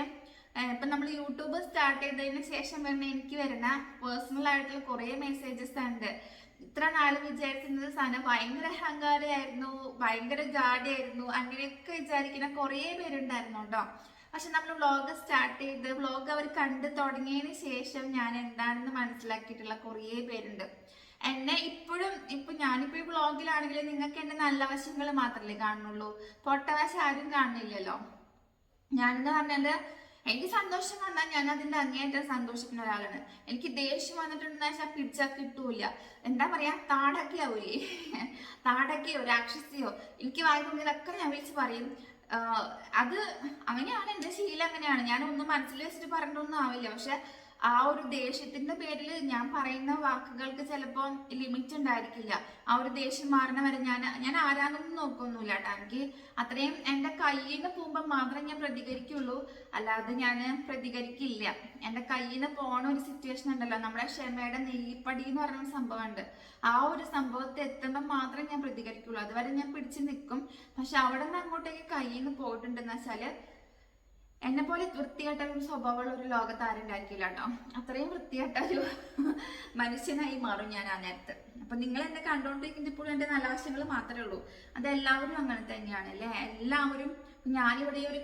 ഇപ്പൊ നമ്മൾ യൂട്യൂബ് സ്റ്റാർട്ട് ചെയ്തതിന് ശേഷം എനിക്ക് വരുന്ന പേഴ്സണൽ ആയിട്ടുള്ള കുറെ മെസ്സേജസ് ഉണ്ട്. ഇത്ര നാള് വിചാരിച്ചിരുന്നത് സാധനം ഭയങ്കര അഹങ്കാരമായിരുന്നു, ഭയങ്കര ജാഡിയായിരുന്നു, അങ്ങനെയൊക്കെ വിചാരിക്കുന്ന കുറെ പേരുണ്ടായിരുന്നു കേട്ടോ. പക്ഷെ നമ്മൾ വ്ളോഗ് സ്റ്റാർട്ട് ചെയ്ത് വ്ളോഗ് അവർ കണ്ടു തുടങ്ങിയതിന് ശേഷം ഞാൻ എന്താണെന്ന് മനസ്സിലാക്കിയിട്ടുള്ള കുറേ പേരുണ്ട്. എന്നെ ഇപ്പൊ ഞാനിപ്പോ ഈ വ്ളോഗിലാണെങ്കിൽ നിങ്ങൾക്ക് എന്റെ നല്ല വശങ്ങൾ മാത്രമല്ലേ കാണുന്നുള്ളൂ, പൊട്ടവശം ആരും കാണുന്നില്ലല്ലോ. ഞാനെന്ന് പറഞ്ഞാല് എനിക്ക് സന്തോഷം വന്നാൽ ഞാൻ അതിന്റെ അങ്ങേയറ്റം സന്തോഷിക്കുന്ന ഒരാളാണ്. എനിക്ക് ദേഷ്യം വന്നിട്ടുണ്ടെന്ന് വെച്ചാൽ പിടിച്ചാൽ കിട്ടൂല. എന്താ പറയാ, താടക്കയോ രാക്ഷസിയോ എനിക്ക് വായിക്കുന്നതിലൊക്കെ ഞാൻ വിളിച്ച് പറയും. അത് അങ്ങനെയാണ് എന്റെ ശീലം, അങ്ങനെയാണ്. ഞാൻ ഒന്നും മനസ്സിൽ വെച്ചിട്ട് പറഞ്ഞൊന്നും ആവില്ല. പക്ഷെ ആ ഒരു ദേഷ്യത്തിന്റെ പേരിൽ ഞാൻ പറയുന്ന വാക്കുകൾക്ക് ചിലപ്പോൾ ലിമിറ്റ് ഉണ്ടായിരിക്കില്ല. ആ ഒരു ദേഷ്യം മാറണ വരെ ഞാൻ ആരാന്നൊന്നും നോക്കൊന്നുമില്ല കേട്ടോ. എനിക്ക് അത്രയും എൻ്റെ കയ്യിൽ നിന്ന് പോകുമ്പോൾ മാത്രമേ ഞാൻ പ്രതികരിക്കുള്ളൂ, അല്ലാതെ ഞാൻ പ്രതികരിക്കില്ല. എൻ്റെ കയ്യിൽ നിന്ന് പോണ ഒരു സിറ്റുവേഷൻ ഉണ്ടല്ലോ, നമ്മുടെ ക്ഷമയുടെ നെല്ലിപ്പടി എന്ന് പറയുന്ന സംഭവമുണ്ട്. ആ ഒരു സംഭവത്തെ എത്തുമ്പോൾ മാത്രമേ ഞാൻ പ്രതികരിക്കുള്ളൂ. അതുവരെ ഞാൻ പിടിച്ചു നിൽക്കും. പക്ഷെ അവിടെ നിന്ന് അങ്ങോട്ടേക്ക് കയ്യിൽ നിന്ന് പോയിട്ടുണ്ടെന്ന് വെച്ചാല് എന്നെ പോലെ വൃത്തികെട്ട ഒരു സ്വഭാവമുള്ള ഒരു ലോകത്ത് ആരും ഉണ്ടായിരിക്കില്ല കേട്ടോ. അത്രയും വൃത്തികെട്ട ഒരു മനുഷ്യനായി മാറും ഞാൻ ആ നേരത്ത്. അപ്പൊ നിങ്ങൾ എന്നെ കണ്ടുകൊണ്ടിരിക്കുന്നത് ഇപ്പോഴും എന്റെ നല്ല വശങ്ങൾ മാത്രമേ ഉള്ളൂ. അതെല്ലാവരും അങ്ങനെ തന്നെയാണ് അല്ലേ, എല്ലാവരും. ഞാനിവിടെ ഒരു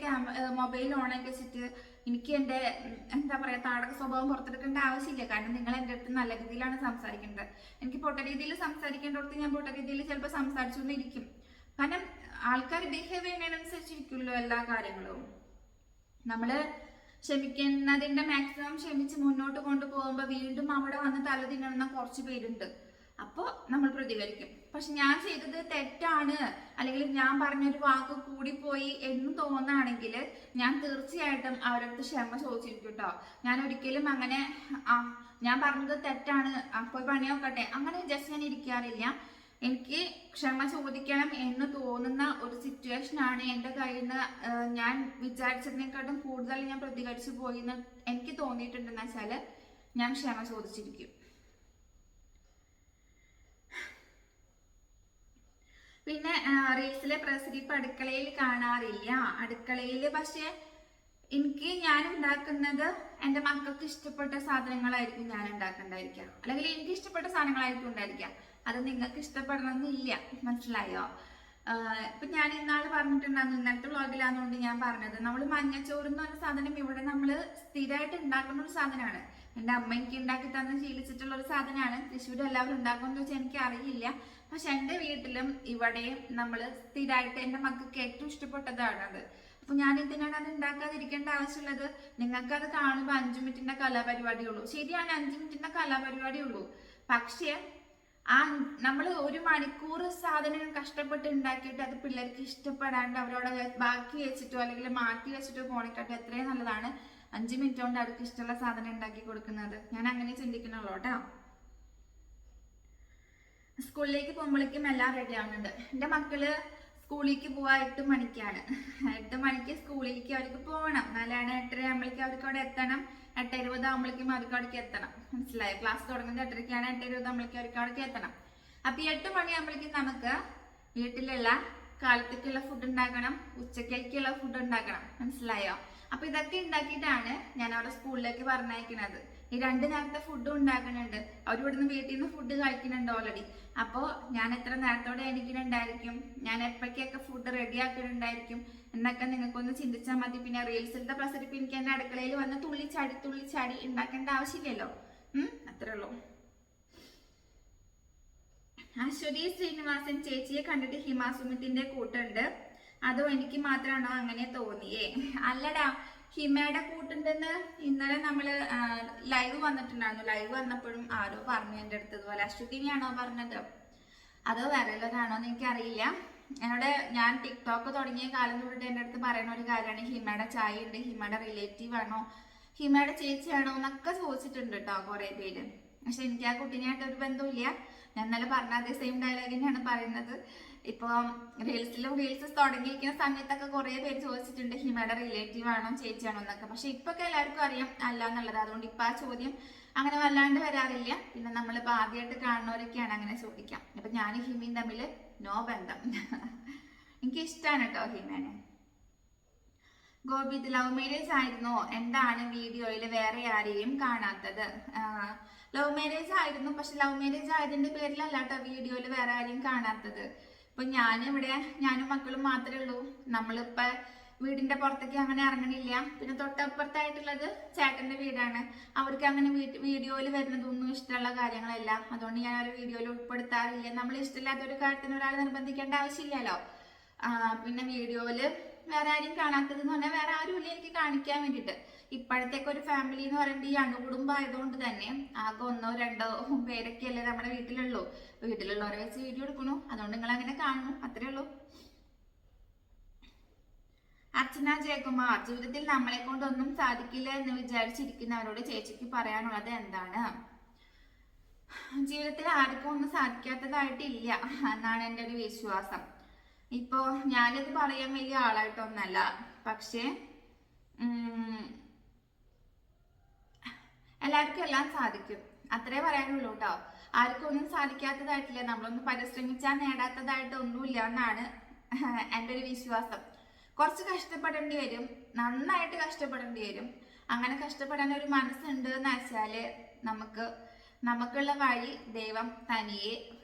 മൊബൈൽ ഓണാക്കി വെച്ചിട്ട് എനിക്ക് എൻ്റെ എന്താ പറയാ താടക സ്വഭാവം പുറത്തെടുക്കേണ്ട ആവശ്യമില്ല. കാരണം നിങ്ങൾ എൻ്റെ അടുത്ത് നല്ല രീതിയിലാണ് സംസാരിക്കേണ്ടത്. എനിക്ക് പൊട്ട രീതിയിൽ സംസാരിക്കേണ്ടടുത്ത് ഞാൻ പൊട്ട രീതിയിൽ ചിലപ്പോൾ സംസാരിച്ചുകൊണ്ടിരിക്കും. കാരണം ആൾക്കാർ ബിഹേവ് ചെയ്യുന്നതിനനുസരിച്ചിരിക്കുമല്ലോ എല്ലാ കാര്യങ്ങളും. നമ്മള് ക്ഷമിക്കുന്നതിന്റെ മാക്സിമം ക്ഷമിച്ച് മുന്നോട്ട് കൊണ്ടുപോകുമ്പോൾ വീണ്ടും അവിടെ വന്ന് തല തിന്നണ കുറച്ച് പേരുണ്ട്. അപ്പോൾ നമ്മൾ പ്രതികരിക്കും. പക്ഷെ ഞാൻ ചെയ്തത് തെറ്റാണ്, അല്ലെങ്കിൽ ഞാൻ പറഞ്ഞൊരു വാക്ക് കൂടിപ്പോയി എന്ന് തോന്നുകയാണെങ്കിൽ ഞാൻ തീർച്ചയായിട്ടും അവരടുത്ത് ക്ഷമ ചോദിച്ചിരിക്കും കേട്ടോ. ഞാൻ ഒരിക്കലും അങ്ങനെ ഞാൻ പറഞ്ഞത് തെറ്റാണ്, പോയി പണി നോക്കട്ടെ, അങ്ങനെ ജസ്റ്റ് ഞാൻ ഇരിക്കാറില്ല. എനിക്ക് ക്ഷമ ചോദിക്കണം എന്ന് തോന്നുന്ന ഒരു സിറ്റുവേഷൻ ആണ് എൻ്റെ കയ്യിൽ നിന്ന് ഞാൻ വിചാരിച്ചതിനെക്കാട്ടും കൂടുതൽ ഞാൻ പ്രതികരിച്ചു പോയി എന്ന് എനിക്ക് തോന്നിയിട്ടുണ്ടെന്ന് വെച്ചാൽ ഞാൻ ക്ഷമ ചോദിച്ചിരിക്കും. പിന്നെ റീൽസിലെ പ്രസരിപ്പ് അടുക്കളയിൽ കാണാറില്ല. അടുക്കളയിൽ പക്ഷെ ഞാൻ ഉണ്ടാക്കുന്നത് എൻ്റെ മക്കൾക്ക് ഇഷ്ടപ്പെട്ട സാധനങ്ങളായിരിക്കും ഞാൻ ഉണ്ടാക്കണ്ടായിരിക്കാം, അല്ലെങ്കിൽ എനിക്ക് ഇഷ്ടപ്പെട്ട സാധനങ്ങളായിരിക്കും ഉണ്ടായിരിക്കാം. അത് നിങ്ങൾക്ക് ഇഷ്ടപ്പെടണമെന്നില്ല, മനസ്സിലായോ? ഇപ്പൊ ഞാൻ ഇന്നാള് പറഞ്ഞിട്ടുണ്ടായിരുന്നു, ഇന്നത്തെ വ്ളോഗിലാന്നുകൊണ്ട് ഞാൻ പറഞ്ഞത്, നമ്മൾ മഞ്ഞച്ചോറ് എന്ന് പറഞ്ഞ സാധനം ഇവിടെ നമ്മൾ സ്ഥിരമായിട്ട് ഉണ്ടാക്കുന്ന ഒരു സാധനമാണ്. എൻ്റെ അമ്മ എനിക്ക് ഉണ്ടാക്കി തന്ന് ശീലിച്ചിട്ടുള്ള ഒരു സാധനമാണ്. തൃശ്ശൂർ എല്ലാവരും ഉണ്ടാക്കുമെന്ന് വെച്ചാൽ എനിക്ക് അറിയില്ല. പക്ഷെ എൻ്റെ വീട്ടിലും ഇവിടെയും നമ്മൾ സ്ഥിരമായിട്ട് എൻ്റെ മക്കൾക്ക് ഏറ്റവും ഇഷ്ടപ്പെട്ടതാണത്. അപ്പൊ ഞാൻ എന്തിനാണ് അത് ഉണ്ടാക്കാതിരിക്കേണ്ട ആവശ്യമുള്ളത്? നിങ്ങൾക്ക് അത് കാണുമ്പോൾ 5 മിനിറ്റിന്റെ കലാപരിപാടി ഉള്ളൂ. ശരിയാണ്, 5 മിനിറ്റിന്റെ കലാപരിപാടി ഉള്ളൂ. പക്ഷേ നമ്മൾ 1 മണിക്കൂർ സാധനം കഷ്ടപ്പെട്ട് ഉണ്ടാക്കിയിട്ട് അത് പിള്ളേർക്ക് ഇഷ്ടപ്പെടാണ്ട് അവരോട് ബാക്കി വെച്ചിട്ടോ അല്ലെങ്കിൽ മാറ്റി വെച്ചിട്ടോ പോണിക്കാട്ടോ എത്രയും നല്ലതാണ് 5 മിനിറ്റ് കൊണ്ട് അവർക്ക് ഇഷ്ടമുള്ള സാധനം ഉണ്ടാക്കി കൊടുക്കുന്നത്. ഞാൻ അങ്ങനെ ചിന്തിക്കണുള്ളൂ കേട്ടോ. സ്കൂളിലേക്ക് പോകുമ്പോഴേക്കും എല്ലാം റെഡി ആവുന്നുണ്ട്. എൻ്റെ മക്കള് സ്കൂളിലേക്ക് പോവാ 8 മണിക്കാണ്. 8 മണിക്ക് സ്കൂളിലേക്ക് അവർക്ക് പോകണം. 4:30 ആകുമ്പോഴേക്കും അവർക്ക് അവിടെ എത്തണം. 8:20 ആകുമ്പോഴേക്കും അവർക്ക് അവിടേക്ക് എത്തണം. മനസ്സിലായോ? ക്ലാസ് തുടങ്ങുന്നത് 8:30ക്കാണ്. 8:20 ആകുമ്പോഴേക്കും അവർക്ക് അവിടേക്ക് എത്തണം. അപ്പൊ 8 മണിയാകുമ്പോഴേക്കും നമുക്ക് വീട്ടിലുള്ള കാലത്തേക്കുള്ള ഫുഡ് ഉണ്ടാക്കണം, ഉച്ചക്കേക്കുള്ള ഫുഡ് ഉണ്ടാക്കണം. മനസ്സിലായോ? അപ്പൊ ഇതൊക്കെ ഉണ്ടാക്കിയിട്ടാണ് ഞാൻ അവരുടെ സ്കൂളിലേക്ക് പറഞ്ഞയക്കുന്നത്. ഈ 2 നേരത്തെ ഫുഡ് ഉണ്ടാക്കുന്നുണ്ട്. അവർ ഇവിടുന്ന് വീട്ടിൽ നിന്ന് ഫുഡ് കഴിക്കുന്നുണ്ട് ഓൾറെഡി. അപ്പോൾ ഞാൻ എത്ര നേരത്തോടെ എണീക്കുന്നുണ്ടായിരിക്കും, ഞാൻ എപ്പോഴൊക്കെ ഫുഡ് റെഡി ആക്കുന്നുണ്ടായിരിക്കും എന്നൊക്കെ നിങ്ങൾക്കൊന്ന് ചിന്തിച്ചാൽ മതി. പിന്നെ റീൽസിലത്തെ പ്രസരിപ്പ് എനിക്ക് എൻ്റെ അടുക്കളയിൽ വന്ന് തുള്ളിച്ചാടി ഉണ്ടാക്കേണ്ട ആവശ്യമില്ലല്ലോ. അത്രേ ഉള്ളൂ. അശ്വതി ശ്രീനിവാസൻ ചേച്ചിയെ കണ്ടിട്ട് ഹിമാസുമിത്തിന്റെ കൂട്ടുണ്ട്, അതോ എനിക്ക് മാത്രമാണോ അങ്ങനെ തോന്നിയേ? അല്ലടാ, ഹിമയുടെ കൂട്ടുണ്ടെന്ന് ഇന്നലെ നമ്മള് ലൈവ് വന്നിട്ടുണ്ടായിരുന്നു. ലൈവ് വന്നപ്പോഴും ആരോ പറഞ്ഞു എൻ്റെ അടുത്ത് ഇതുപോലെ. അശ്വതിനെയാണോ പറഞ്ഞത് അതോ വേറെ വല്ലവരാണോ എന്ന് എനിക്കറിയില്ല. ഞാൻ ടിക്ടോക്ക് തുടങ്ങിയ കാലം തൊട്ടിട്ട് എൻ്റെ അടുത്ത് പറയുന്ന ഒരു കാര്യമാണ്, ഹിമയുടെ ചായ ഉണ്ട്, ഹിമയുടെ റിലേറ്റീവ് ആണോ, ഹിമയുടെ ചേച്ചിയാണോ എന്നൊക്കെ ചോദിച്ചിട്ടുണ്ട് കേട്ടോ കുറെ പേര്. പക്ഷെ എനിക്ക് ആ കുട്ടീനായിട്ട് ഒരു ബന്ധമില്ല. ഞാൻ ഇന്നലെ പറഞ്ഞ അതേ സെയിം ഡയലോഗ് തന്നെയാണ് പറയുന്നത്. ഇപ്പൊ റീൽസ് തുടങ്ങിയിരിക്കുന്ന സമയത്തൊക്കെ കുറെ പേര് ചോദിച്ചിട്ടുണ്ട് ഹിമയുടെ റിലേറ്റീവ് ആണോ ചേച്ചിയാണോ എന്നൊക്കെ. പക്ഷെ ഇപ്പൊക്കെ എല്ലാവർക്കും അറിയാം അല്ല എന്നുള്ളത്. അതുകൊണ്ട് ഇപ്പൊ ആ ചോദ്യം അങ്ങനെ വല്ലാണ്ട് വരാറില്ല. പിന്നെ നമ്മളിപ്പോ ആദ്യമായിട്ട് കാണുന്നവരൊക്കെയാണ് അങ്ങനെ ചോദിക്കാം. അപ്പൊ ഞാനും ഹിമയും തമ്മിൽ നോ ബന്ധം. എനിക്ക് ഇഷ്ടമാണ് കേട്ടോ ഹിമേനെ. ഗോപി, ലവ് മാരേജ് ആയിരുന്നോ? എന്താണ് വീഡിയോയിൽ വേറെ ആരെയും കാണാത്തത്? ലവ് മാരേജ് ആയിരുന്നു. പക്ഷെ ലവ് മാരേജ് ആയതിന്റെ പേരിലല്ല കേട്ടോ വീഡിയോയിൽ വേറെ ആരെയും കാണാത്തത്. ഇപ്പൊ ഞാനും മക്കളും മാത്രമേ ഉള്ളൂ. നമ്മളിപ്പോ വീടിന്റെ പുറത്തേക്ക് അങ്ങനെ ഇറങ്ങണില്ല. പിന്നെ തൊട്ടപ്പുറത്തായിട്ടുള്ളത് ചേട്ടന്റെ വീടാണ്. അവർക്ക് അങ്ങനെ വീഡിയോയിൽ വരുന്നതൊന്നും ഇഷ്ടമുള്ള കാര്യങ്ങളല്ല. അതുകൊണ്ട് ഞാൻ ഒരു വീഡിയോയിൽ ഉൾപ്പെടുത്താറില്ല. നമ്മൾ ഇഷ്ടമില്ലാത്ത ഒരു കാര്യത്തിന് ഒരാൾ നിർബന്ധിക്കേണ്ട ആവശ്യമില്ലല്ലോ. പിന്നെ വീഡിയോയില് വേറെ ആരും കാണാത്തത് എന്ന് പറഞ്ഞാൽ വേറെ ആരും ഇല്ല എനിക്ക് കാണിക്കാൻ വേണ്ടിയിട്ട്. ഇപ്പോഴത്തേക്ക് ഒരു ഫാമിലി എന്ന് പറയുന്നത് ഈ അണുകുടുംബം ആയതുകൊണ്ട് തന്നെ ആകെ 1 or 2 പേരൊക്കെയല്ലേ നമ്മുടെ വീട്ടിലുള്ളൂ. വീട്ടിലുള്ളവരെ വെച്ച് വീഡിയോ എടുക്കണു, അതുകൊണ്ട് നിങ്ങൾ അങ്ങനെ കാണുന്നു, അത്രേ ഉള്ളൂ. അർച്ചന ജയകുമാർ, ജീവിതത്തിൽ നമ്മളെ കൊണ്ടൊന്നും സാധിക്കില്ല എന്ന് വിചാരിച്ചിരിക്കുന്നവരോട് ചേച്ചിക്ക് പറയാനുള്ളത് എന്താണ്? ജീവിതത്തിൽ ആർക്കും ഒന്നും സാധിക്കാത്തതായിട്ടില്ല എന്നാണ് എൻ്റെ ഒരു വിശ്വാസം. ഇപ്പോ ഞാനിത് പറയാൻ വലിയ ആളായിട്ടൊന്നല്ല, പക്ഷേ എല്ലാവർക്കും എല്ലാം സാധിക്കും, അത്രേ പറയാനുള്ളൂ കേട്ടോ. ആർക്കും ഒന്നും സാധിക്കാത്തതായിട്ടില്ല, നമ്മളൊന്ന് പരിശ്രമിച്ചാൽ നേടാത്തതായിട്ട് ഒന്നുമില്ല എന്നാണ് എൻ്റെ ഒരു വിശ്വാസം. കുറച്ച് കഷ്ടപ്പെടേണ്ടി വരും, നന്നായിട്ട് കഷ്ടപ്പെടേണ്ടി വരും. അങ്ങനെ കഷ്ടപ്പെടാൻ ഒരു മനസ്സുണ്ട് എന്ന് വെച്ചാല് നമുക്കുള്ള വഴി ദൈവം തനിയെ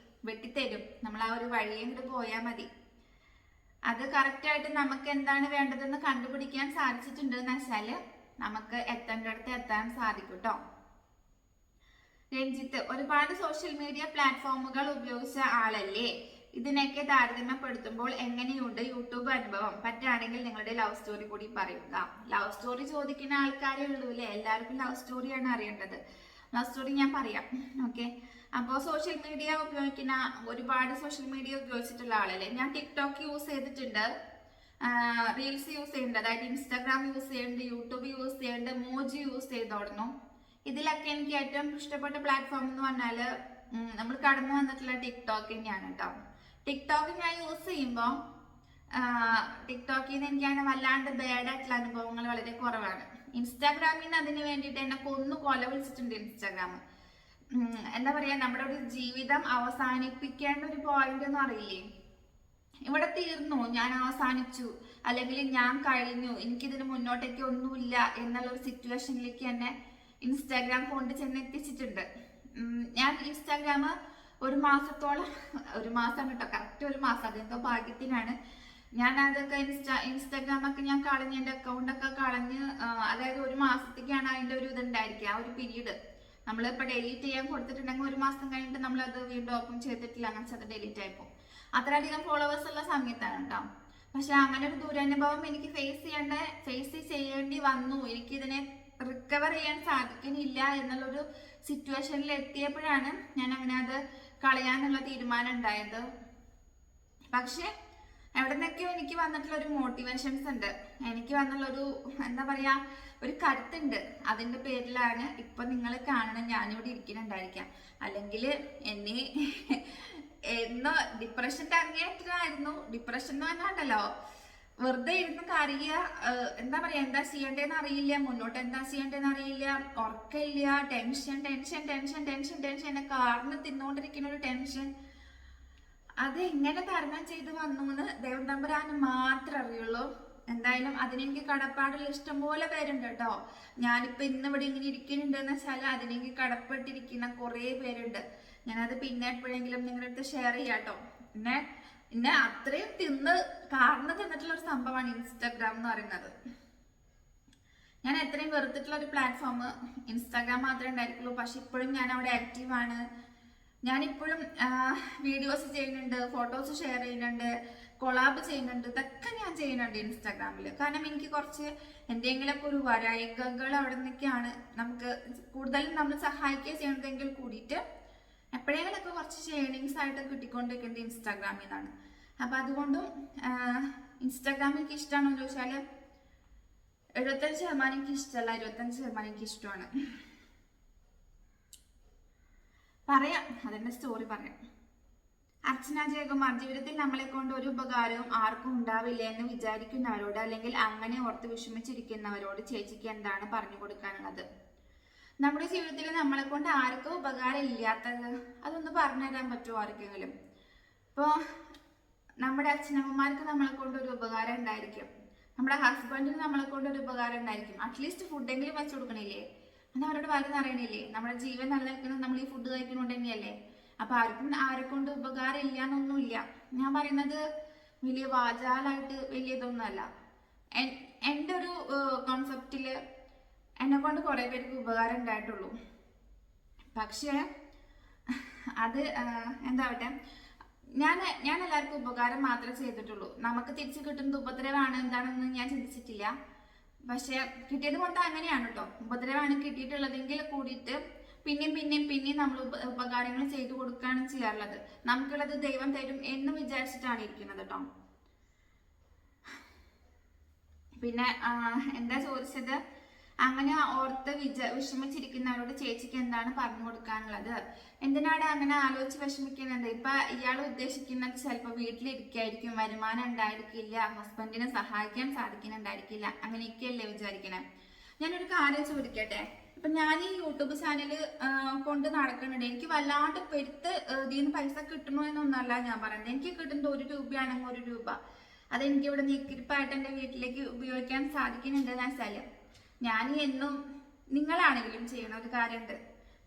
വെട്ടിത്തരും. നമ്മൾ ആ ഒരു വഴിയെ കൊണ്ട് പോയാൽ മതി. അത് കറക്റ്റായിട്ട് നമുക്ക് എന്താണ് വേണ്ടതെന്ന് കണ്ടുപിടിക്കാൻ സാധിച്ചിട്ടുണ്ട് എന്ന് വെച്ചാല് നമുക്ക് എത്തേണ്ടടുത്ത് എത്താൻ സാധിക്കും കേട്ടോ. രഞ്ജിത്ത്, ഒരുപാട് സോഷ്യൽ മീഡിയ പ്ലാറ്റ്ഫോമുകൾ ഉപയോഗിച്ച ആളല്ലേ, ഇതിനൊക്കെ താരതമ്യപ്പെടുത്തുമ്പോൾ എങ്ങനെയുണ്ട് യൂട്യൂബ് അനുഭവം? പറ്റുകയാണെങ്കിൽ നിങ്ങളുടെ ലവ് സ്റ്റോറി കൂടി പറയുക. ലവ് സ്റ്റോറി ചോദിക്കുന്ന ആൾക്കാരേ ഉള്ളൂ അല്ലേ, എല്ലാവർക്കും ലവ് സ്റ്റോറിയാണ് അറിയേണ്ടത്. ലവ് സ്റ്റോറി ഞാൻ പറയാം. ഓക്കെ, അപ്പോൾ സോഷ്യൽ മീഡിയ ഉപയോഗിക്കുന്ന, ഒരുപാട് സോഷ്യൽ മീഡിയ ഉപയോഗിച്ചിട്ടുള്ള ആളല്ലേ ഞാൻ. ടിക്ടോക്ക് യൂസ് ചെയ്തിട്ടുണ്ട്, റീൽസ് യൂസ് ചെയ്യുന്നുണ്ട്, അതായത് ഇൻസ്റ്റാഗ്രാം യൂസ് ചെയ്യുന്നുണ്ട്, യൂട്യൂബ് യൂസ് ചെയ്യുന്നുണ്ട്, മോജി യൂസ് ചെയ്ത് തുടങ്ങും. ഇതിലൊക്കെ എനിക്ക് ഏറ്റവും ഇഷ്ടപ്പെട്ട പ്ലാറ്റ്ഫോം എന്ന് പറഞ്ഞാൽ നമ്മൾ കടന്നു വന്നിട്ടുള്ള ടിക്ടോക്ക് തന്നെയാണ് കേട്ടോ. ടിക്ടോക്ക് ഞാൻ യൂസ് ചെയ്യുമ്പോൾ ടിക്ടോക്കിൽ നിന്ന് എനിക്ക് അങ്ങനെ വല്ലാണ്ട് ബാഡായിട്ടുള്ള അനുഭവങ്ങൾ വളരെ കുറവാണ്. ഇൻസ്റ്റാഗ്രാമിൽ നിന്ന് അതിന് വേണ്ടിയിട്ട് എന്നെ കൊല വിളിച്ചിട്ടുണ്ട് ഇൻസ്റ്റാഗ്രാം. എന്താ പറയാ, നമ്മുടെ ഒരു ജീവിതം അവസാനിപ്പിക്കേണ്ട ഒരു പോയിന്റ് എന്ന് അറിയില്ലേ, ഇവിടെ തീർന്നു, ഞാൻ അവസാനിച്ചു, അല്ലെങ്കിൽ ഞാൻ കഴിഞ്ഞു, എനിക്കിതിന് മുന്നോട്ടേക്ക് ഒന്നുമില്ല എന്നുള്ള ഒരു സിറ്റുവേഷനിലേക്ക് എന്നെ ഇൻസ്റ്റാഗ്രാം കൊണ്ട് ചെന്നെത്തിച്ചിട്ടുണ്ട്. ഞാൻ ഇൻസ്റ്റാഗ്രാം ഒരു മാസത്തോളം, ഒരു മാസം കേട്ടോ, കറക്റ്റ് ഒരു മാസം, അതെന്തോ ഭാഗ്യത്തിനാണ് ഞാൻ അതൊക്കെ ഇൻസ്റ്റാഗ്രാമൊക്കെ ഞാൻ കളഞ്ഞ്, എൻ്റെ അക്കൗണ്ടൊക്കെ കളഞ്ഞ്, അതായത് ഒരു മാസത്തേക്കാണ് അതിൻ്റെ ഒരു ഇതുണ്ടായിരിക്കുക, ആ ഒരു പീരീഡ്. നമ്മളിപ്പോൾ ഡിലീറ്റ് ചെയ്യാൻ കൊടുത്തിട്ടുണ്ടെങ്കിൽ ഒരു മാസം കഴിഞ്ഞിട്ട് നമ്മളത് വീണ്ടും ഓപ്പൺ ചെയ്തിട്ടില്ല, അങ്ങനെ അത് ഡിലീറ്റ് ആയിപ്പോൾ. അത്രയധികം ഫോളോവേഴ്സ് ഉള്ള സമയത്താണ് കേട്ടോ. പക്ഷെ അങ്ങനെ ഒരു ദുരനുഭവം എനിക്ക് ഫേസ് ചെയ്യേണ്ടി വന്നു. എനിക്കിതിനെ റിക്കവർ ചെയ്യാൻ സാധിക്കുന്നില്ല എന്നുള്ളൊരു സിറ്റുവേഷനിൽ എത്തിയപ്പോഴാണ് ഞാൻ അങ്ങനെ അത് കളയാനുള്ള തീരുമാനം ഉണ്ടായത്. പക്ഷെ എവിടെ നിന്നൊക്കെയോ എനിക്ക് വന്നിട്ടുള്ള ഒരു മോട്ടിവേഷൻസ് ഉണ്ട്, എനിക്ക് വന്നുള്ളൊരു എന്താ പറയാ, ഒരു കരുത്തുണ്ട്. അതിന്റെ പേരിലാണ് ഇപ്പൊ നിങ്ങൾ കാണണം ഞാനിവിടെ ഇരിക്കുന്നുണ്ടായിരിക്കാം. അല്ലെങ്കിൽ എന്നെ എന്നോ ഡിപ്രഷന്റെ അങ്ങേയറ്റമായിരുന്നു. ഡിപ്രഷൻ എന്ന് പറഞ്ഞാണ്ടല്ലോ, വെറുതെ ഇരുന്ന് കരയുക, എന്താ പറയാ, എന്താ ചെയ്യേണ്ടതെന്ന് അറിയില്ല, മുന്നോട്ട് എന്താ ചെയ്യേണ്ടതെന്ന് അറിയില്ല, ഉറക്കമില്ല, tension tension tension tension tension, എന്നെ കാർന്ന് തിന്നുകൊണ്ടിരിക്കുന്ന ഒരു ടെൻഷൻ. അത് എങ്ങനെ തരണം ചെയ്ത് വന്നു എന്ന് ദൈവം തമ്പുരാന് മാത്രമേ അറിയുള്ളൂ. എന്തായാലും അതിനെനിക്ക് കടപ്പാടുള്ള ഇഷ്ടംപോലെ പേരുണ്ട് കേട്ടോ. ഞാനിപ്പോൾ ഇന്നിവിടെ ഇങ്ങനെ ഇരിക്കുന്നുണ്ടെന്ന് വെച്ചാൽ അതിനെനിക്ക് കടപ്പെട്ടിരിക്കുന്ന കുറേ പേരുണ്ട്. ഞാനത് പിന്നെ എപ്പോഴെങ്കിലും നിങ്ങളുടെ അടുത്ത് ഷെയർ ചെയ്യാം കേട്ടോ. പിന്നെ അത്രയും കാർന്ന് തിന്നിട്ടുള്ള ഒരു സംഭവമാണ് ഇൻസ്റ്റാഗ്രാം എന്ന് പറയുന്നത്. ഞാൻ എത്രയും വെറുത്തിട്ടുള്ള ഒരു പ്ലാറ്റ്ഫോം ഇൻസ്റ്റാഗ്രാം മാത്രമേ ഉണ്ടായിരിക്കുള്ളൂ. പക്ഷെ ഇപ്പോഴും ഞാൻ അവിടെ ആക്റ്റീവാണ്. ഞാനിപ്പോഴും വീഡിയോസ് ചെയ്യുന്നുണ്ട്, ഫോട്ടോസ് ഷെയർ ചെയ്യുന്നുണ്ട്, കൊളാബ് ചെയ്യുന്നുണ്ട്, ഇതൊക്കെ ഞാൻ ചെയ്യുന്നുണ്ട് ഇൻസ്റ്റാഗ്രാമിൽ. കാരണം എനിക്ക് കുറച്ച് എന്തെങ്കിലുമൊക്കെ ഒരു വരായികകൾ അവിടെ നിന്നൊക്കെയാണ് നമുക്ക് കൂടുതലും നമ്മൾ സഹായിക്കുക ചെയ്യണതെങ്കിൽ കൂടിയിട്ട് എപ്പോഴെങ്കിലൊക്കെ കുറച്ച് ഷെയറിങ്സ് ആയിട്ട് കിട്ടിക്കൊണ്ടിരിക്കുന്നത് ഇൻസ്റ്റാഗ്രാമിൽ നിന്നാണ്. അപ്പം അതുകൊണ്ടും ഇൻസ്റ്റാഗ്രാം എനിക്ക് ഇഷ്ടമാണെന്ന് ചോദിച്ചാൽ 75% എനിക്ക് ഇഷ്ടമല്ല, 25% എനിക്ക് ഇഷ്ടമാണ്. പറയാം, അതിൻ്റെ സ്റ്റോറി പറയാം. അർച്ചന ജയകുമാർ, ജീവിതത്തിൽ നമ്മളെ കൊണ്ട് ഒരു ഉപകാരവും ആർക്കും ഉണ്ടാവില്ല എന്ന് വിചാരിക്കുന്നവരോട്, അല്ലെങ്കിൽ അങ്ങനെ ഓർത്ത് വിഷമിച്ചിരിക്കുന്നവരോട് ചേച്ചിക്ക് എന്താണ് പറഞ്ഞു കൊടുക്കാനുള്ളത്? നമ്മുടെ ജീവിതത്തിൽ നമ്മളെ കൊണ്ട് ആർക്കും ഉപകാരം ഇല്ലാത്തത് അതൊന്ന് പറഞ്ഞു തരാൻ പറ്റുമോ ആർക്കെങ്കിലും? ഇപ്പോൾ നമ്മുടെ അച്ഛനമ്മമാർക്ക് നമ്മളെ കൊണ്ട് ഒരു ഉപകാരം ഉണ്ടായിരിക്കും, നമ്മുടെ ഹസ്ബൻഡിന് നമ്മളെ കൊണ്ട് ഒരു ഉപകാരം ഉണ്ടായിരിക്കും. അറ്റ്ലീസ്റ്റ് ഫുഡെങ്കിലും വെച്ചു കൊടുക്കണില്ലേ? അത് അവരോട് വരും അറിയണില്ലേ? നമ്മുടെ ജീവൻ നിലനിൽക്കുന്നത് നമ്മൾ ഈ ഫുഡ് കഴിക്കുന്നതുകൊണ്ട് തന്നെയല്ലേ. അപ്പൊ ആരെ കൊണ്ട് ഉപകാരം ഇല്ല എന്നൊന്നുമില്ല. ഞാൻ പറയുന്നത് വലിയ വാചാലായിട്ട് വലിയ ഇതൊന്നുമല്ല. എൻ്റെ ഒരു കോൺസെപ്റ്റില് എന്നെ കൊണ്ട് കുറെ പേർക്ക് ഉപകാരം ഉണ്ടായിട്ടുള്ളൂ. പക്ഷേ അത് എന്താവട്ടെ, ഞാൻ എല്ലാവർക്കും ഉപകാരം മാത്രമേ ചെയ്തിട്ടുള്ളൂ. നമുക്ക് തിരിച്ചു കിട്ടുന്നത് ഉപദ്രവമാണ് എന്താണെന്ന് ഞാൻ ചിന്തിച്ചിട്ടില്ല. പക്ഷെ കിട്ടിയത് മൊത്തം അങ്ങനെയാണ് കേട്ടോ. ഉപദ്രവമാണ് കിട്ടിയിട്ടുള്ളതെങ്കിൽ കൂടിയിട്ട് പിന്നെയും നമ്മൾ ഉപകാരങ്ങൾ ചെയ്തു കൊടുക്കുകയാണ് ചെയ്യാറുള്ളത്. നമുക്കുള്ളത് ദൈവം തരും എന്ന് വിചാരിച്ചിട്ടാണ് ഇരിക്കുന്നത് കേട്ടോ. പിന്നെ എന്താ ചോദിച്ചത്, അങ്ങനെ ഓർത്ത് വിഷമിച്ചിരിക്കുന്നവരോട് ചേച്ചിക്ക് എന്താണ് പറഞ്ഞു കൊടുക്കാനുള്ളത്? എന്തിനാണ് അങ്ങനെ ആലോചിച്ച് വിഷമിക്കുന്നത്? ഇപ്പൊ ഇയാൾ ഉദ്ദേശിക്കുന്നത് ചിലപ്പോൾ വീട്ടിലിരിക്കായിരിക്കും, വരുമാനം ഉണ്ടായിരിക്കില്ല, ഹസ്ബൻഡിനെ സഹായിക്കാൻ സാധിക്കുന്നുണ്ടായിരിക്കില്ല, അങ്ങനെയൊക്കെയല്ലേ വിചാരിക്കണേ. ഞാനൊരു കാര്യം ചോദിക്കട്ടെ, ഇപ്പൊ ഞാൻ ഈ യൂട്യൂബ് ചാനൽ കൊണ്ട് നടക്കുന്നുണ്ട്. എനിക്ക് വല്ലാണ്ട് പെരുത്ത് ഇതിൽ നിന്ന് പൈസ കിട്ടണോ എന്നൊന്നല്ല ഞാൻ പറയുന്നത്. എനിക്ക് കിട്ടുന്നത് 1 രൂപയാണെങ്കിൽ 1 രൂപ അതെനിക്ക് ഇവിടെ നീക്കിരിപ്പായിട്ട് എൻ്റെ വീട്ടിലേക്ക് ഉപയോഗിക്കാൻ സാധിക്കുന്നുണ്ടെന്ന് വെച്ചാൽ, ഞാൻ എന്നും നിങ്ങളാണെങ്കിലും ചെയ്യണ ഒരു കാര്യമുണ്ട്.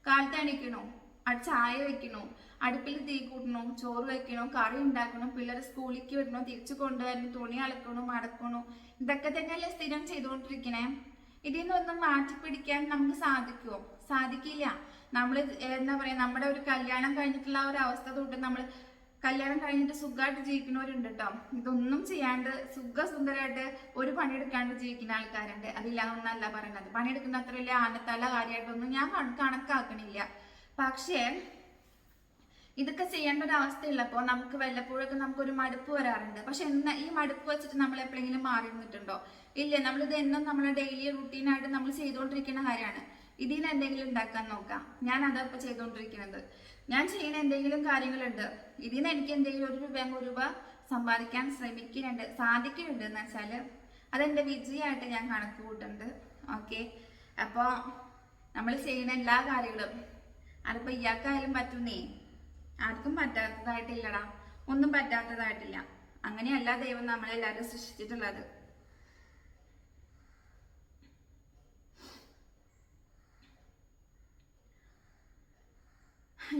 കാലത്ത് എണീക്കണോ, ചായ വെക്കണോ, അടുപ്പിൽ തീ കൂട്ടണോ, ചോറ് വെക്കണോ, കറി ഉണ്ടാക്കണോ, പിള്ളേരെ സ്കൂളിലേക്ക് വിടണോ, തിരിച്ചു കൊണ്ടുവരണം, തുണി അലക്കണോ, മടക്കണോ, ഇതൊക്കെ തന്നെയല്ലേ സ്ഥിരം ചെയ്തുകൊണ്ടിരിക്കണേ. ഇതിൽ നിന്നൊന്നും മാറ്റിപ്പിടിക്കാൻ നമുക്ക് സാധിക്കുമോ? സാധിക്കില്ല. നമ്മൾ എന്താ പറയാ, നമ്മുടെ ഒരു കല്യാണം കഴിഞ്ഞിട്ടുള്ള ഒരു അവസ്ഥ തൊട്ട് നമ്മൾ കല്യാണം കഴിഞ്ഞിട്ട് സുഖമായിട്ട് ജീവിക്കുന്നവരുണ്ട് കേട്ടോ. ഇതൊന്നും ചെയ്യാണ്ട് സുന്ദരമായിട്ട് ഒരു പണിയെടുക്കാണ്ട് ജീവിക്കുന്ന ആൾക്കാരുണ്ട്. അതില്ലാന്നൊന്നല്ല പറയണത്. പണിയെടുക്കുന്ന അത്ര വലിയ ആനത്തല കാര്യമായിട്ടൊന്നും ഞാൻ കണക്കാക്കണില്ല. പക്ഷേ ഇതൊക്കെ ചെയ്യേണ്ട ഒരു അവസ്ഥയുള്ളപ്പോൾ നമുക്ക് വല്ലപ്പോഴൊക്കെ നമുക്കൊരു മടുപ്പ് വരാറുണ്ട്. പക്ഷെ ഈ മടുപ്പ് വെച്ചിട്ട് നമ്മൾ എപ്പോഴെങ്കിലും മാറി നിന്നിട്ടുണ്ടോ? ഇല്ല. നമ്മളിത് എന്നും നമ്മളെ ഡെയിലി റൂട്ടീനായിട്ട് നമ്മൾ ചെയ്തുകൊണ്ടിരിക്കുന്ന കാര്യമാണ്. ഇതിൽ നിന്ന് എന്തെങ്കിലും ഉണ്ടാക്കാൻ നോക്കാം. ഞാൻ അതപ്പോൾ ചെയ്തുകൊണ്ടിരിക്കുന്നത്. ഞാൻ ചെയ്യുന്ന എന്തെങ്കിലും കാര്യങ്ങളുണ്ട്, ഇതിൽ നിന്ന് എനിക്ക് എന്തെങ്കിലും ഒരു രൂപ സമ്പാദിക്കാൻ സാധിക്കുന്നുണ്ട് എന്ന് വെച്ചാൽ അതെന്റെ വിജയമായിട്ട് ഞാൻ കണക്ക് കൂട്ടുന്നുണ്ട്. ഓക്കെ, അപ്പോൾ നമ്മൾ ചെയ്യുന്ന എല്ലാ കാര്യങ്ങളും അതിപ്പോ ഇയാൾക്കായാലും പറ്റുന്നേ, ആർക്കും പറ്റാത്തതായിട്ടില്ലടാ, ഒന്നും പറ്റാത്തതായിട്ടില്ല. അങ്ങനെയല്ല ദൈവം നമ്മളെല്ലാവരും സൃഷ്ടിച്ചിട്ടുള്ളത്.